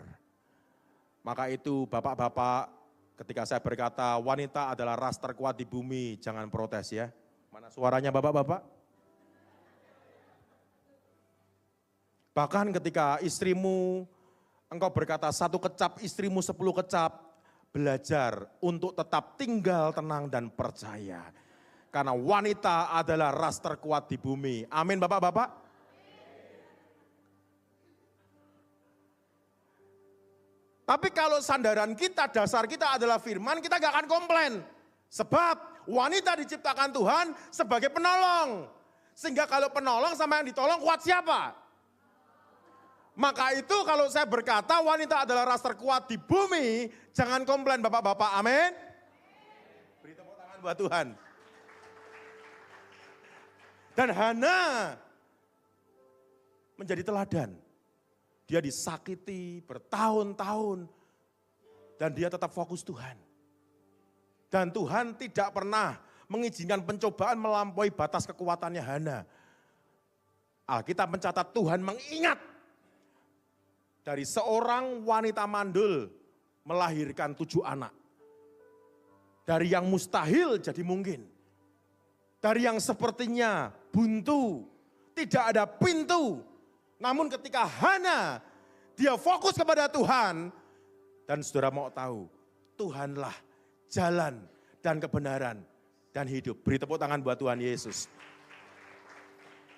S1: Maka itu bapak-bapak, ketika saya berkata wanita adalah ras terkuat di bumi, jangan protes ya. Mana suaranya bapak-bapak? Bahkan ketika istrimu, engkau berkata 1 kecap, istrimu 10 kecap, belajar untuk tetap tinggal tenang dan percaya. Karena wanita adalah ras terkuat di bumi. Amin bapak-bapak. Tapi kalau sandaran kita, dasar kita adalah firman, kita gak akan komplain. Sebab wanita diciptakan Tuhan sebagai penolong. Sehingga kalau penolong sama yang ditolong kuat siapa? Maka itu kalau saya berkata wanita adalah ras terkuat di bumi, jangan komplain bapak-bapak, amin. Beri tepuk tangan buat Tuhan. Dan Hana menjadi teladan. Dia disakiti bertahun-tahun dan dia tetap fokus Tuhan. Dan Tuhan tidak pernah mengizinkan pencobaan melampaui batas kekuatannya Hana. Alkitab mencatat Tuhan mengingat dari seorang wanita mandul melahirkan 7 anak. Dari yang mustahil jadi mungkin. Dari yang sepertinya buntu, tidak ada pintu. Namun ketika Hana, dia fokus kepada Tuhan. Dan saudara mau tahu, Tuhanlah jalan dan kebenaran dan hidup. Beri tepuk tangan buat Tuhan Yesus.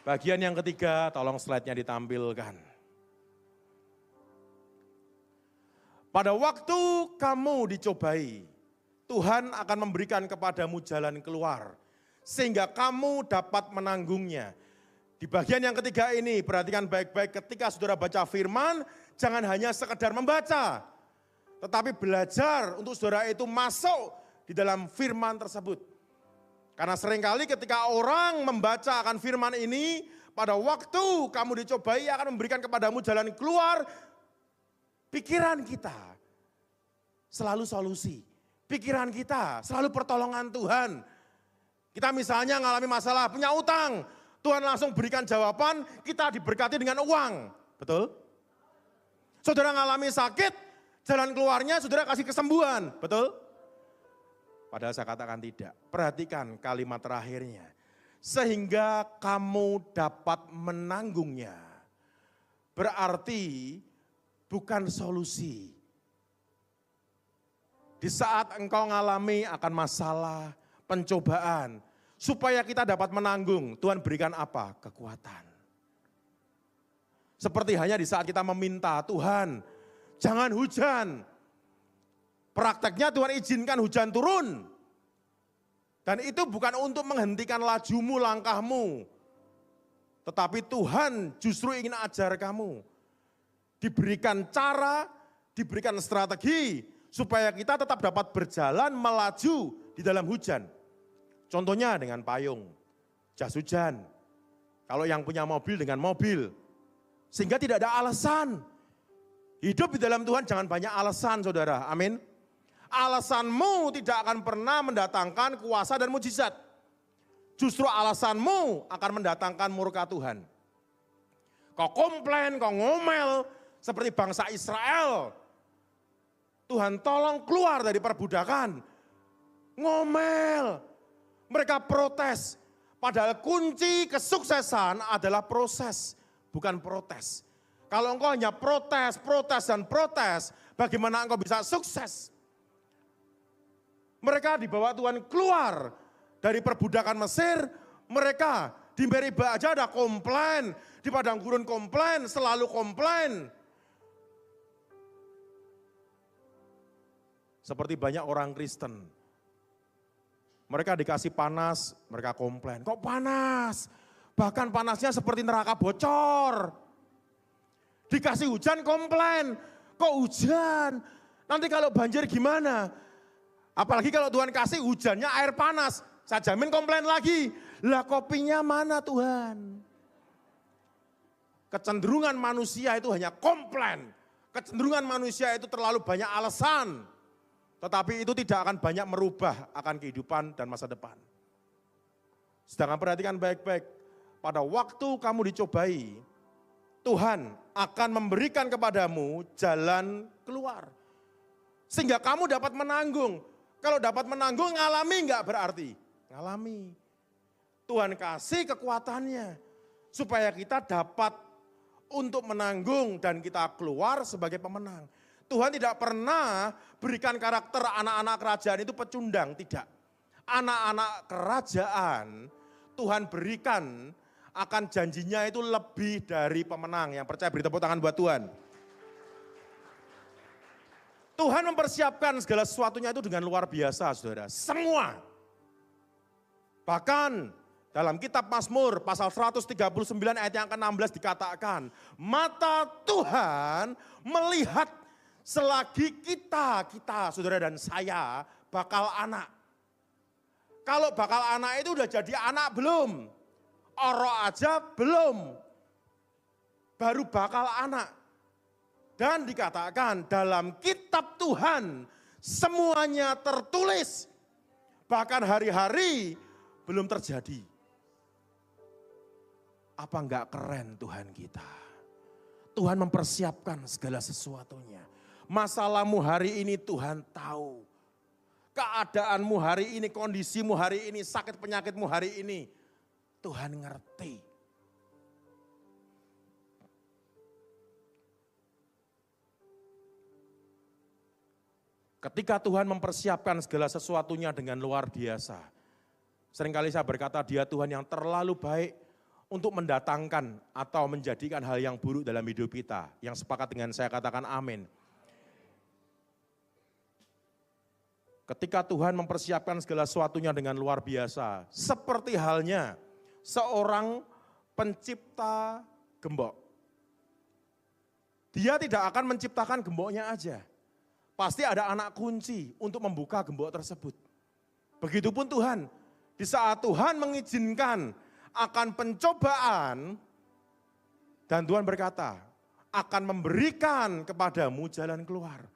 S1: Bagian yang ketiga, tolong slide-nya ditampilkan. Pada waktu kamu dicobai, Tuhan akan memberikan kepadamu jalan keluar. Sehingga kamu dapat menanggungnya. Di bagian yang ketiga ini, perhatikan baik-baik ketika saudara baca firman, jangan hanya sekedar membaca. Tetapi belajar untuk saudara itu masuk di dalam firman tersebut. Karena seringkali ketika orang membaca akan firman ini, pada waktu kamu dicobai akan memberikan kepadamu jalan keluar, pikiran kita selalu solusi. Pikiran kita selalu pertolongan Tuhan. Kita misalnya mengalami masalah, punya utang. Tuhan langsung berikan jawaban, kita diberkati dengan uang. Betul? Saudara mengalami sakit, jalan keluarnya saudara kasih kesembuhan. Betul? Padahal saya katakan tidak. Perhatikan kalimat terakhirnya. Sehingga kamu dapat menanggungnya. Berarti bukan solusi. Di saat engkau mengalami akan masalah, pencobaan, supaya kita dapat menanggung, Tuhan berikan apa? Kekuatan. Seperti hanya di saat kita meminta, Tuhan jangan hujan. Prakteknya Tuhan izinkan hujan turun. Dan itu bukan untuk menghentikan lajumu, langkahmu. Tetapi Tuhan justru ingin ajar kamu. Diberikan cara, diberikan strategi, supaya kita tetap dapat berjalan melaju di dalam hujan. Contohnya dengan payung, jas hujan. Kalau yang punya mobil dengan mobil. Sehingga tidak ada alasan. Hidup di dalam Tuhan jangan banyak alasan saudara, amin. Alasanmu tidak akan pernah mendatangkan kuasa dan mujizat. Justru alasanmu akan mendatangkan murka Tuhan. Kau komplain, kau ngomel seperti bangsa Israel. Tuhan tolong keluar dari perbudakan. Ngomel. Mereka protes. Padahal kunci kesuksesan adalah proses, bukan protes. Kalau engkau hanya protes, dan protes, bagaimana engkau bisa sukses? Mereka dibawa Tuhan keluar dari perbudakan Mesir, mereka di Meriba aja ada komplain, di padang gurun komplain, selalu komplain. Seperti banyak orang Kristen, mereka dikasih panas, mereka komplain. Kok panas? Bahkan panasnya seperti neraka bocor. Dikasih hujan komplain. Kok hujan? Nanti kalau banjir gimana? Apalagi kalau Tuhan kasih hujannya air panas. Saya jamin komplain lagi. Lah kopinya mana Tuhan? Kecenderungan manusia itu hanya komplain. Kecenderungan manusia itu terlalu banyak alasan. Tetapi itu tidak akan banyak merubah akan kehidupan dan masa depan. Sedangkan perhatikan baik-baik, pada waktu kamu dicobai, Tuhan akan memberikan kepadamu jalan keluar. Sehingga kamu dapat menanggung. Kalau dapat menanggung, ngalami enggak berarti? Ngalami. Tuhan kasih kekuatannya, supaya kita dapat untuk menanggung dan kita keluar sebagai pemenang. Tuhan tidak pernah berikan karakter anak-anak kerajaan itu pecundang, tidak. Anak-anak kerajaan Tuhan berikan akan janjinya itu lebih dari pemenang. Yang percaya beri tepuk tangan buat Tuhan. Tuhan mempersiapkan segala sesuatunya itu dengan luar biasa, saudara. Semua. Bahkan dalam kitab Mazmur pasal 139 ayat yang ke-16 dikatakan, mata Tuhan melihat selagi kita saudara dan saya bakal anak. Kalau bakal anak itu udah jadi anak belum? Orok aja belum. Baru bakal anak. Dan dikatakan dalam kitab Tuhan semuanya tertulis. Bahkan hari-hari belum terjadi. Apa enggak keren Tuhan kita? Tuhan mempersiapkan segala sesuatunya. Masalahmu hari ini Tuhan tahu. Keadaanmu hari ini, kondisimu hari ini, sakit penyakitmu hari ini. Tuhan ngerti. Ketika Tuhan mempersiapkan segala sesuatunya dengan luar biasa. Seringkali saya berkata dia Tuhan yang terlalu baik untuk mendatangkan atau menjadikan hal yang buruk dalam hidup kita. Yang sepakat dengan saya katakan amin. Ketika Tuhan mempersiapkan segala sesuatunya dengan luar biasa. Seperti halnya seorang pencipta gembok. Dia tidak akan menciptakan gemboknya aja. Pasti ada anak kunci untuk membuka gembok tersebut. Begitupun Tuhan, di saat Tuhan mengizinkan akan pencobaan, dan Tuhan berkata, akan memberikan kepadamu jalan keluar.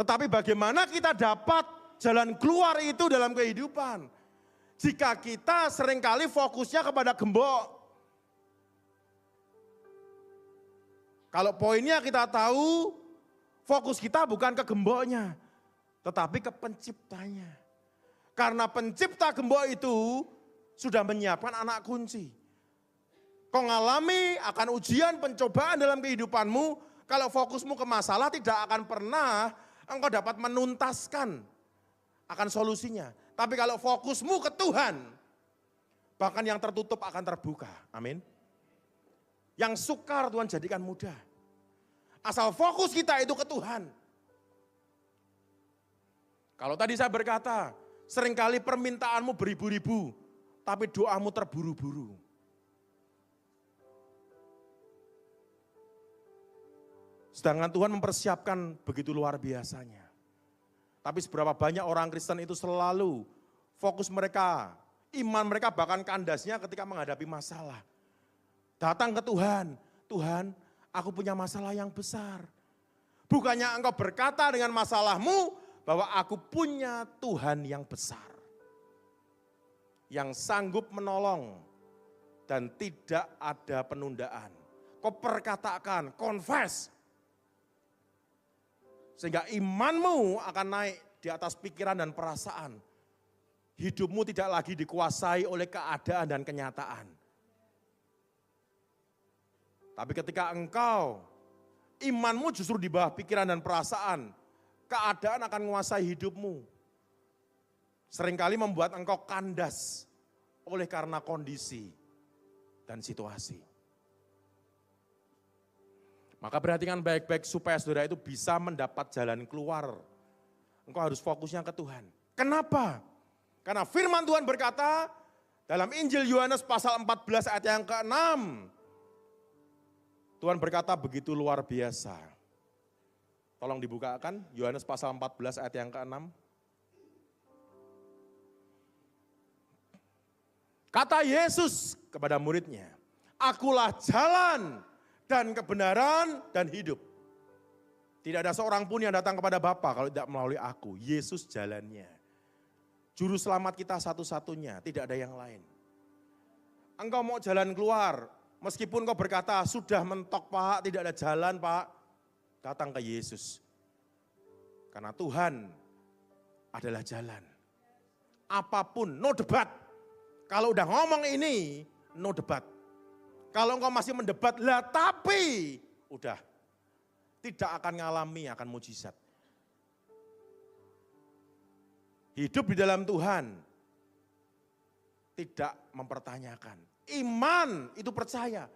S1: Tetapi bagaimana kita dapat jalan keluar itu dalam kehidupan? Jika kita seringkali fokusnya kepada gembok. Kalau poinnya kita tahu, fokus kita bukan ke gemboknya, tetapi ke penciptanya. Karena pencipta gembok itu sudah menyiapkan anak kunci. Kau ngalami akan ujian, pencobaan dalam kehidupanmu, kalau fokusmu ke masalah tidak akan pernah engkau dapat menuntaskan akan solusinya. Tapi kalau fokusmu ke Tuhan, bahkan yang tertutup akan terbuka. Amin. Yang sukar Tuhan jadikan mudah. Asal fokus kita itu ke Tuhan. Kalau tadi saya berkata, seringkali permintaanmu beribu-ribu, tapi doamu terburu-buru. Sedangkan Tuhan mempersiapkan begitu luar biasanya. Tapi seberapa banyak orang Kristen itu selalu fokus mereka, iman mereka bahkan kandasnya ketika menghadapi masalah. Datang ke Tuhan, Tuhan aku punya masalah yang besar. Bukannya engkau berkata dengan masalahmu, bahwa aku punya Tuhan yang besar, yang sanggup menolong dan tidak ada penundaan. Kau perkatakan, confess. Sehingga imanmu akan naik di atas pikiran dan perasaan. Hidupmu tidak lagi dikuasai oleh keadaan dan kenyataan. Tapi ketika engkau, imanmu justru di bawah pikiran dan perasaan, keadaan akan menguasai hidupmu. Seringkali membuat engkau kandas oleh karena kondisi dan situasi. Maka perhatikan baik-baik supaya saudara itu bisa mendapat jalan keluar. Engkau harus fokusnya ke Tuhan. Kenapa? Karena firman Tuhan berkata dalam Injil Yohanes pasal 14 ayat yang ke-6. Tuhan berkata begitu luar biasa. Tolong dibukakan Yohanes pasal 14 ayat yang ke-6. Kata Yesus kepada muridnya, akulah jalan dan kebenaran dan hidup. Tidak ada seorang pun yang datang kepada Bapa kalau tidak melalui aku. Yesus jalannya. Juru selamat kita satu-satunya, tidak ada yang lain. Engkau mau jalan keluar, meskipun kau berkata, sudah mentok Pak, tidak ada jalan Pak. Datang ke Yesus. Karena Tuhan adalah jalan. Apapun, no debat. Kalau udah ngomong ini, no debat. Kalau engkau masih mendebat, lah tapi, udah. Tidak akan ngalami, akan mujizat. Hidup di dalam Tuhan, tidak mempertanyakan. Iman itu percaya.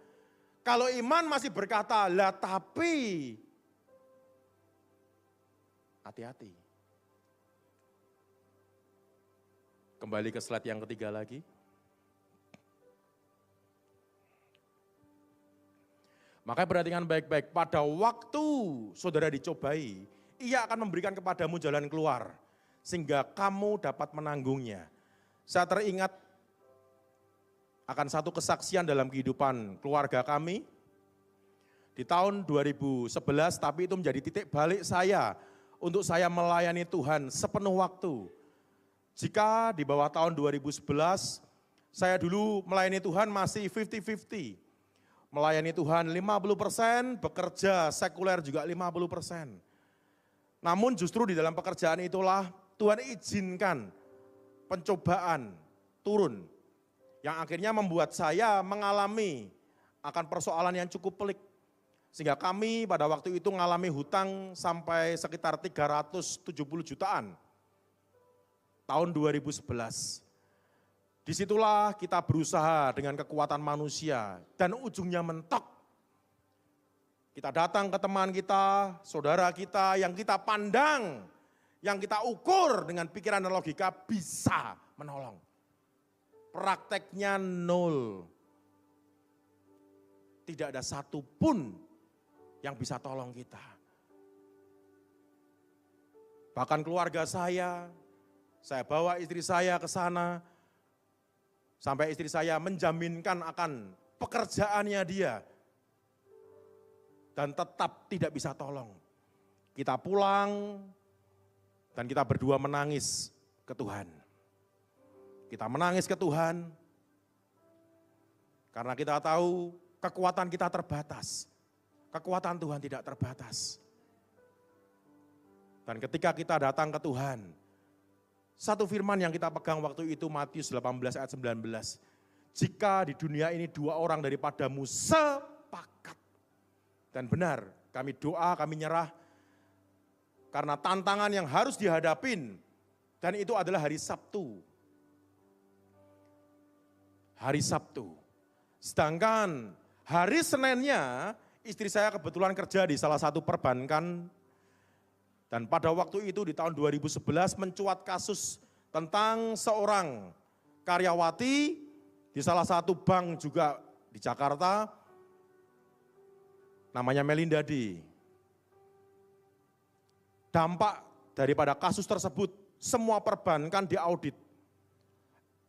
S1: Kalau iman masih berkata, lah tapi, hati-hati. Kembali ke slide yang ketiga lagi. Makanya perhatikan baik-baik, pada waktu saudara dicobai, ia akan memberikan kepadamu jalan keluar, sehingga kamu dapat menanggungnya. Saya teringat akan satu kesaksian dalam kehidupan keluarga kami, di tahun 2011, tapi itu menjadi titik balik saya, untuk saya melayani Tuhan sepenuh waktu. Jika di bawah tahun 2011, saya dulu melayani Tuhan masih 50-50. Melayani Tuhan 50%, bekerja sekuler juga 50%. Namun justru di dalam pekerjaan itulah Tuhan izinkan pencobaan turun. Yang akhirnya membuat saya mengalami akan persoalan yang cukup pelik. Sehingga kami pada waktu itu mengalami hutang sampai sekitar 370 jutaan. Tahun 2011. Disitulah kita berusaha dengan kekuatan manusia dan ujungnya mentok. Kita datang ke teman kita, saudara kita yang kita pandang, yang kita ukur dengan pikiran dan logika bisa menolong. Prakteknya nol. Tidak ada satupun yang bisa tolong kita. Bahkan keluarga saya bawa istri saya ke sana, sampai istri saya menjaminkan akan pekerjaannya dia. Dan tetap tidak bisa tolong. Kita pulang dan kita berdua menangis ke Tuhan. Kita menangis ke Tuhan karena kita tahu kekuatan kita terbatas. Kekuatan Tuhan tidak terbatas. Dan ketika kita datang ke Tuhan, satu firman yang kita pegang waktu itu Matius 18 ayat 19. Jika di dunia ini dua orang daripadamu sepakat. Dan benar, kami doa, kami nyerah. Karena tantangan yang harus dihadapin. Dan itu adalah hari Sabtu. Hari Sabtu. Sedangkan hari Seninnya, istri saya kebetulan kerja di salah satu perbankan. Dan pada waktu itu di tahun 2011 mencuat kasus tentang seorang karyawati di salah satu bank juga di Jakarta, namanya Melinda D. Dampak daripada kasus tersebut, semua perbankan diaudit.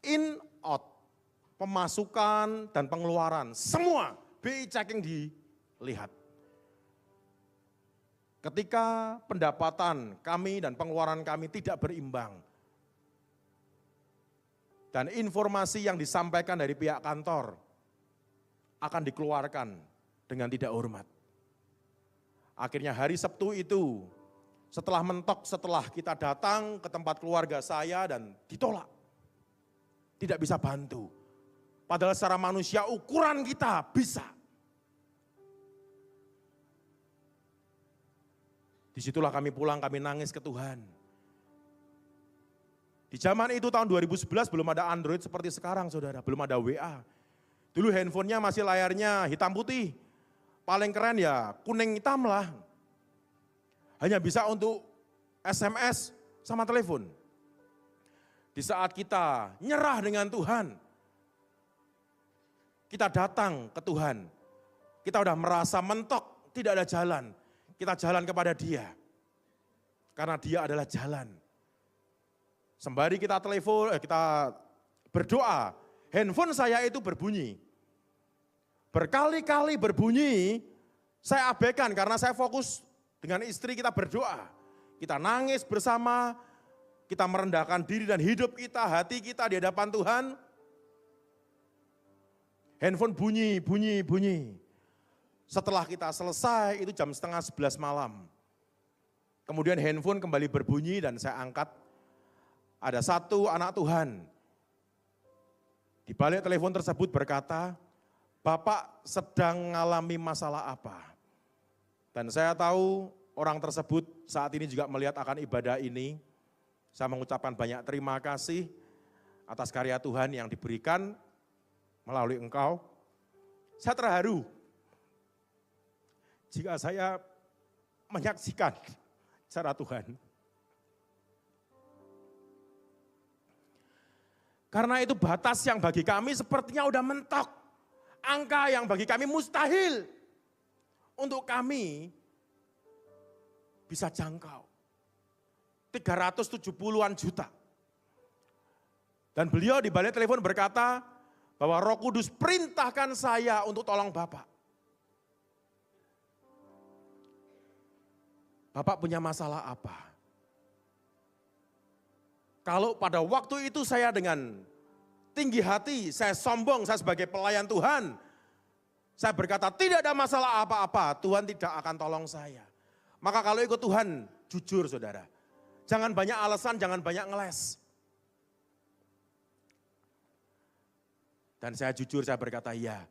S1: In, out, pemasukan dan pengeluaran, semua BI checking dilihat. Ketika pendapatan kami dan pengeluaran kami tidak berimbang, dan informasi yang disampaikan dari pihak kantor akan dikeluarkan dengan tidak hormat. Akhirnya hari Sabtu itu, setelah mentok, setelah kita datang ke tempat keluarga saya dan ditolak. Tidak bisa bantu. Padahal secara manusia ukuran kita bisa. Disitulah kami pulang, kami nangis ke Tuhan. Di zaman itu tahun 2011 belum ada Android seperti sekarang saudara, belum ada WA. Dulu handphonenya masih layarnya hitam putih, paling keren ya kuning hitam lah. Hanya bisa untuk SMS sama telepon. Di saat kita nyerah dengan Tuhan, kita datang ke Tuhan, kita udah merasa mentok, tidak ada jalan. Kita jalan kepada Dia, karena Dia adalah jalan. Sembari kita telepon, kita berdoa, handphone saya itu berbunyi. Berkali-kali berbunyi, saya abaikan karena saya fokus dengan istri kita berdoa. Kita nangis bersama, kita merendahkan diri dan hidup kita, hati kita di hadapan Tuhan. Handphone bunyi, bunyi, bunyi. Setelah kita selesai, itu jam 10:30 malam. Kemudian handphone kembali berbunyi dan saya angkat. Ada satu anak Tuhan. Di balik telepon tersebut berkata, Bapak sedang mengalami masalah apa? Dan saya tahu orang tersebut saat ini juga melihat akan ibadah ini. Saya mengucapkan banyak terima kasih atas karya Tuhan yang diberikan melalui engkau. Saya terharu jika saya menyaksikan cara Tuhan. Karena itu batas yang bagi kami sepertinya udah mentok. Angka yang bagi kami mustahil untuk kami bisa jangkau. 370-an juta. Dan beliau di balik telepon berkata bahwa Roh Kudus perintahkan saya untuk tolong Bapak. Bapak punya masalah apa? Kalau pada waktu itu saya dengan tinggi hati, saya sombong, saya sebagai pelayan Tuhan. Saya berkata tidak ada masalah apa-apa, Tuhan tidak akan tolong saya. Maka kalau ikut Tuhan, jujur saudara. Jangan banyak alasan, jangan banyak ngeles. Dan saya jujur, saya berkata ya,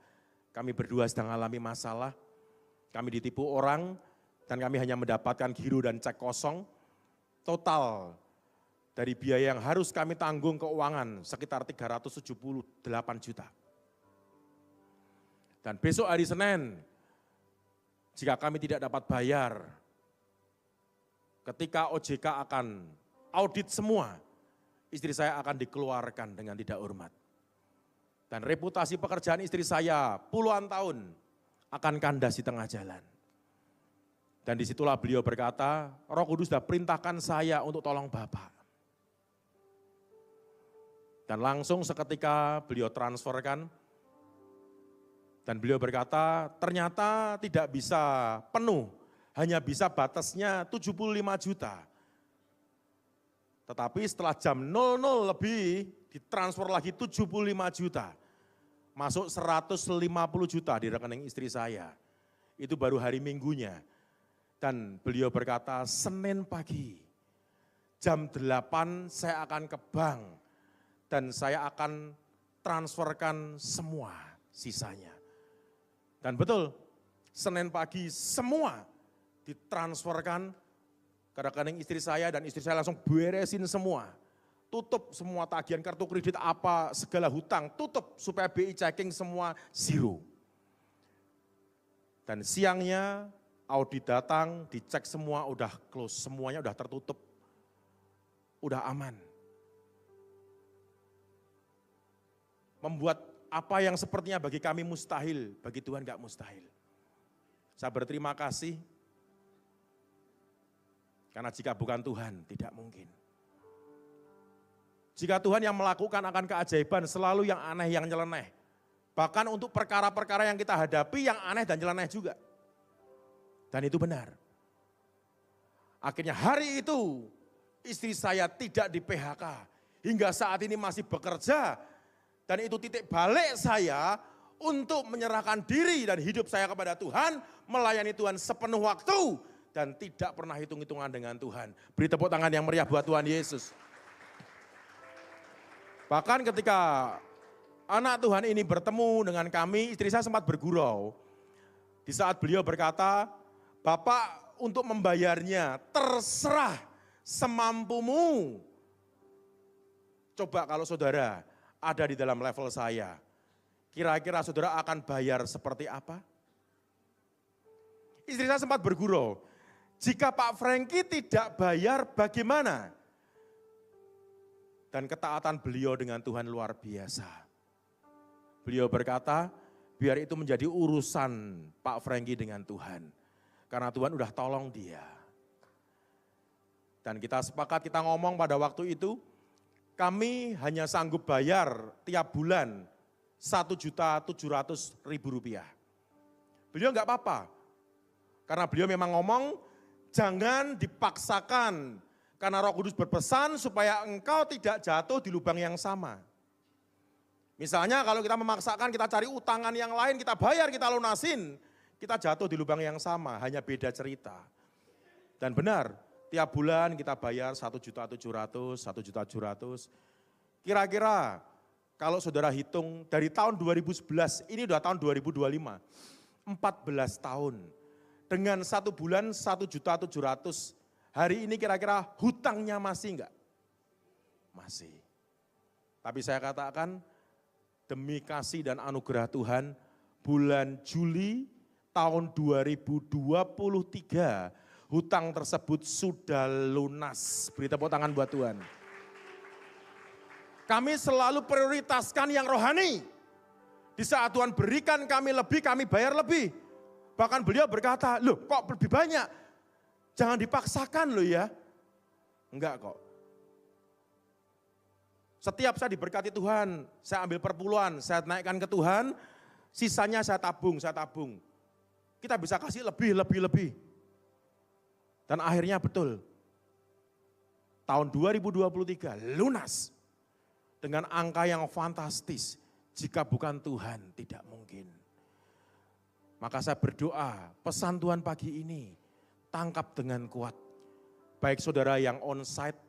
S1: kami berdua sedang alami masalah. Kami ditipu orang, dan kami hanya mendapatkan giro dan cek kosong. Total dari biaya yang harus kami tanggung keuangan sekitar 378 juta. Dan besok hari Senin, jika kami tidak dapat bayar, ketika OJK akan audit semua, istri saya akan dikeluarkan dengan tidak hormat. Dan reputasi pekerjaan istri saya puluhan tahun akan kandas di tengah jalan. Dan disitulah beliau berkata, Roh Kudus sudah perintahkan saya untuk tolong Bapak. Dan langsung seketika beliau transferkan. Dan beliau berkata, ternyata tidak bisa penuh, hanya bisa batasnya 75 juta. Tetapi setelah jam 00 lebih, ditransfer lagi 75 juta. Masuk 150 juta di rekening istri saya. Itu baru hari Minggunya. Dan beliau berkata, Senin pagi, jam 8 saya akan ke bank. Dan saya akan transferkan semua sisanya. Dan betul, Senin pagi semua ditransferkan ke rekening istri saya dan istri saya langsung beresin semua. Tutup semua tagihan kartu kredit apa, segala hutang, tutup supaya BI checking semua zero. Dan siangnya audit datang, dicek semua udah close, semuanya udah tertutup, udah aman. Membuat apa yang sepertinya bagi kami mustahil, bagi Tuhan gak mustahil. Saya berterima kasih, karena jika bukan Tuhan, tidak mungkin. Jika Tuhan yang melakukan akan keajaiban, selalu yang aneh, yang nyeleneh. Bahkan untuk perkara-perkara yang kita hadapi, yang aneh dan nyeleneh juga. Dan itu benar. Akhirnya hari itu istri saya tidak di PHK. Hingga saat ini masih bekerja. Dan itu titik balik saya untuk menyerahkan diri dan hidup saya kepada Tuhan. Melayani Tuhan sepenuh waktu. Dan tidak pernah hitung-hitungan dengan Tuhan. Beri tepuk tangan yang meriah buat Tuhan Yesus. Bahkan ketika anak Tuhan ini bertemu dengan kami, istri saya sempat bergurau. Di saat beliau berkata, Bapak untuk membayarnya terserah semampumu. Coba kalau saudara ada di dalam level saya, kira-kira saudara akan bayar seperti apa? Istri saya sempat bergurau, jika Pak Franky tidak bayar bagaimana? Dan ketaatan beliau dengan Tuhan luar biasa. Beliau berkata, biar itu menjadi urusan Pak Franky dengan Tuhan. Karena Tuhan udah tolong dia. Dan kita sepakat, kita ngomong pada waktu itu, kami hanya sanggup bayar tiap bulan Rp1.700.000. Beliau enggak apa-apa. Karena beliau memang ngomong, jangan dipaksakan. Karena Roh Kudus berpesan supaya engkau tidak jatuh di lubang yang sama. Misalnya kalau kita memaksakan, kita cari utangan yang lain, kita bayar, kita lunasin. Kita jatuh di lubang yang sama, hanya beda cerita. Dan benar, tiap bulan kita bayar Rp1.700.000, Rp1.700.000. Kira-kira kalau saudara hitung dari tahun 2011, ini udah tahun 2025, 14 tahun. Dengan satu bulan Rp1.700.000, hari ini kira-kira hutangnya masih enggak? Masih. Tapi saya katakan, demi kasih dan anugerah Tuhan, bulan Juli tahun 2023, hutang tersebut sudah lunas. Beri tepuk tangan buat Tuhan. Kami selalu prioritaskan yang rohani. Di saat Tuhan berikan kami lebih, kami bayar lebih. Bahkan beliau berkata, loh kok lebih banyak? Jangan dipaksakan loh ya. Enggak kok. Setiap saya diberkati Tuhan, saya ambil perpuluhan, saya naikkan ke Tuhan, sisanya saya tabung. Kita bisa kasih lebih. Dan akhirnya betul, tahun 2023 lunas dengan angka yang fantastis. Jika bukan Tuhan tidak mungkin. Maka saya berdoa, pesan Tuhan pagi ini, tangkap dengan kuat. Baik saudara yang onsite,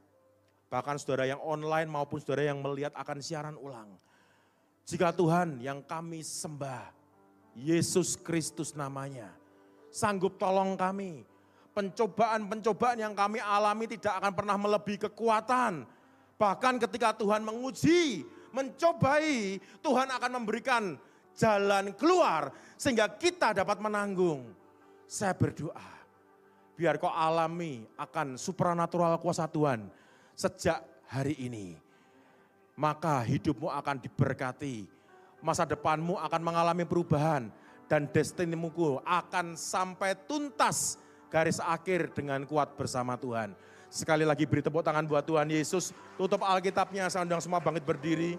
S1: bahkan saudara yang online maupun saudara yang melihat akan siaran ulang. Jika Tuhan yang kami sembah, Yesus Kristus namanya, sanggup tolong kami. Pencobaan-pencobaan yang kami alami tidak akan pernah melebihi kekuatan. Bahkan ketika Tuhan menguji, mencobai, Tuhan akan memberikan jalan keluar sehingga kita dapat menanggung. Saya berdoa, biar kau alami akan supranatural kuasa Tuhan sejak hari ini. Maka hidupmu akan diberkati, masa depanmu akan mengalami perubahan, dan destinimu akan sampai tuntas garis akhir dengan kuat bersama Tuhan. Sekali lagi beri tepuk tangan buat Tuhan Yesus. Tutup Alkitabnya, saya undang semua bangkit berdiri.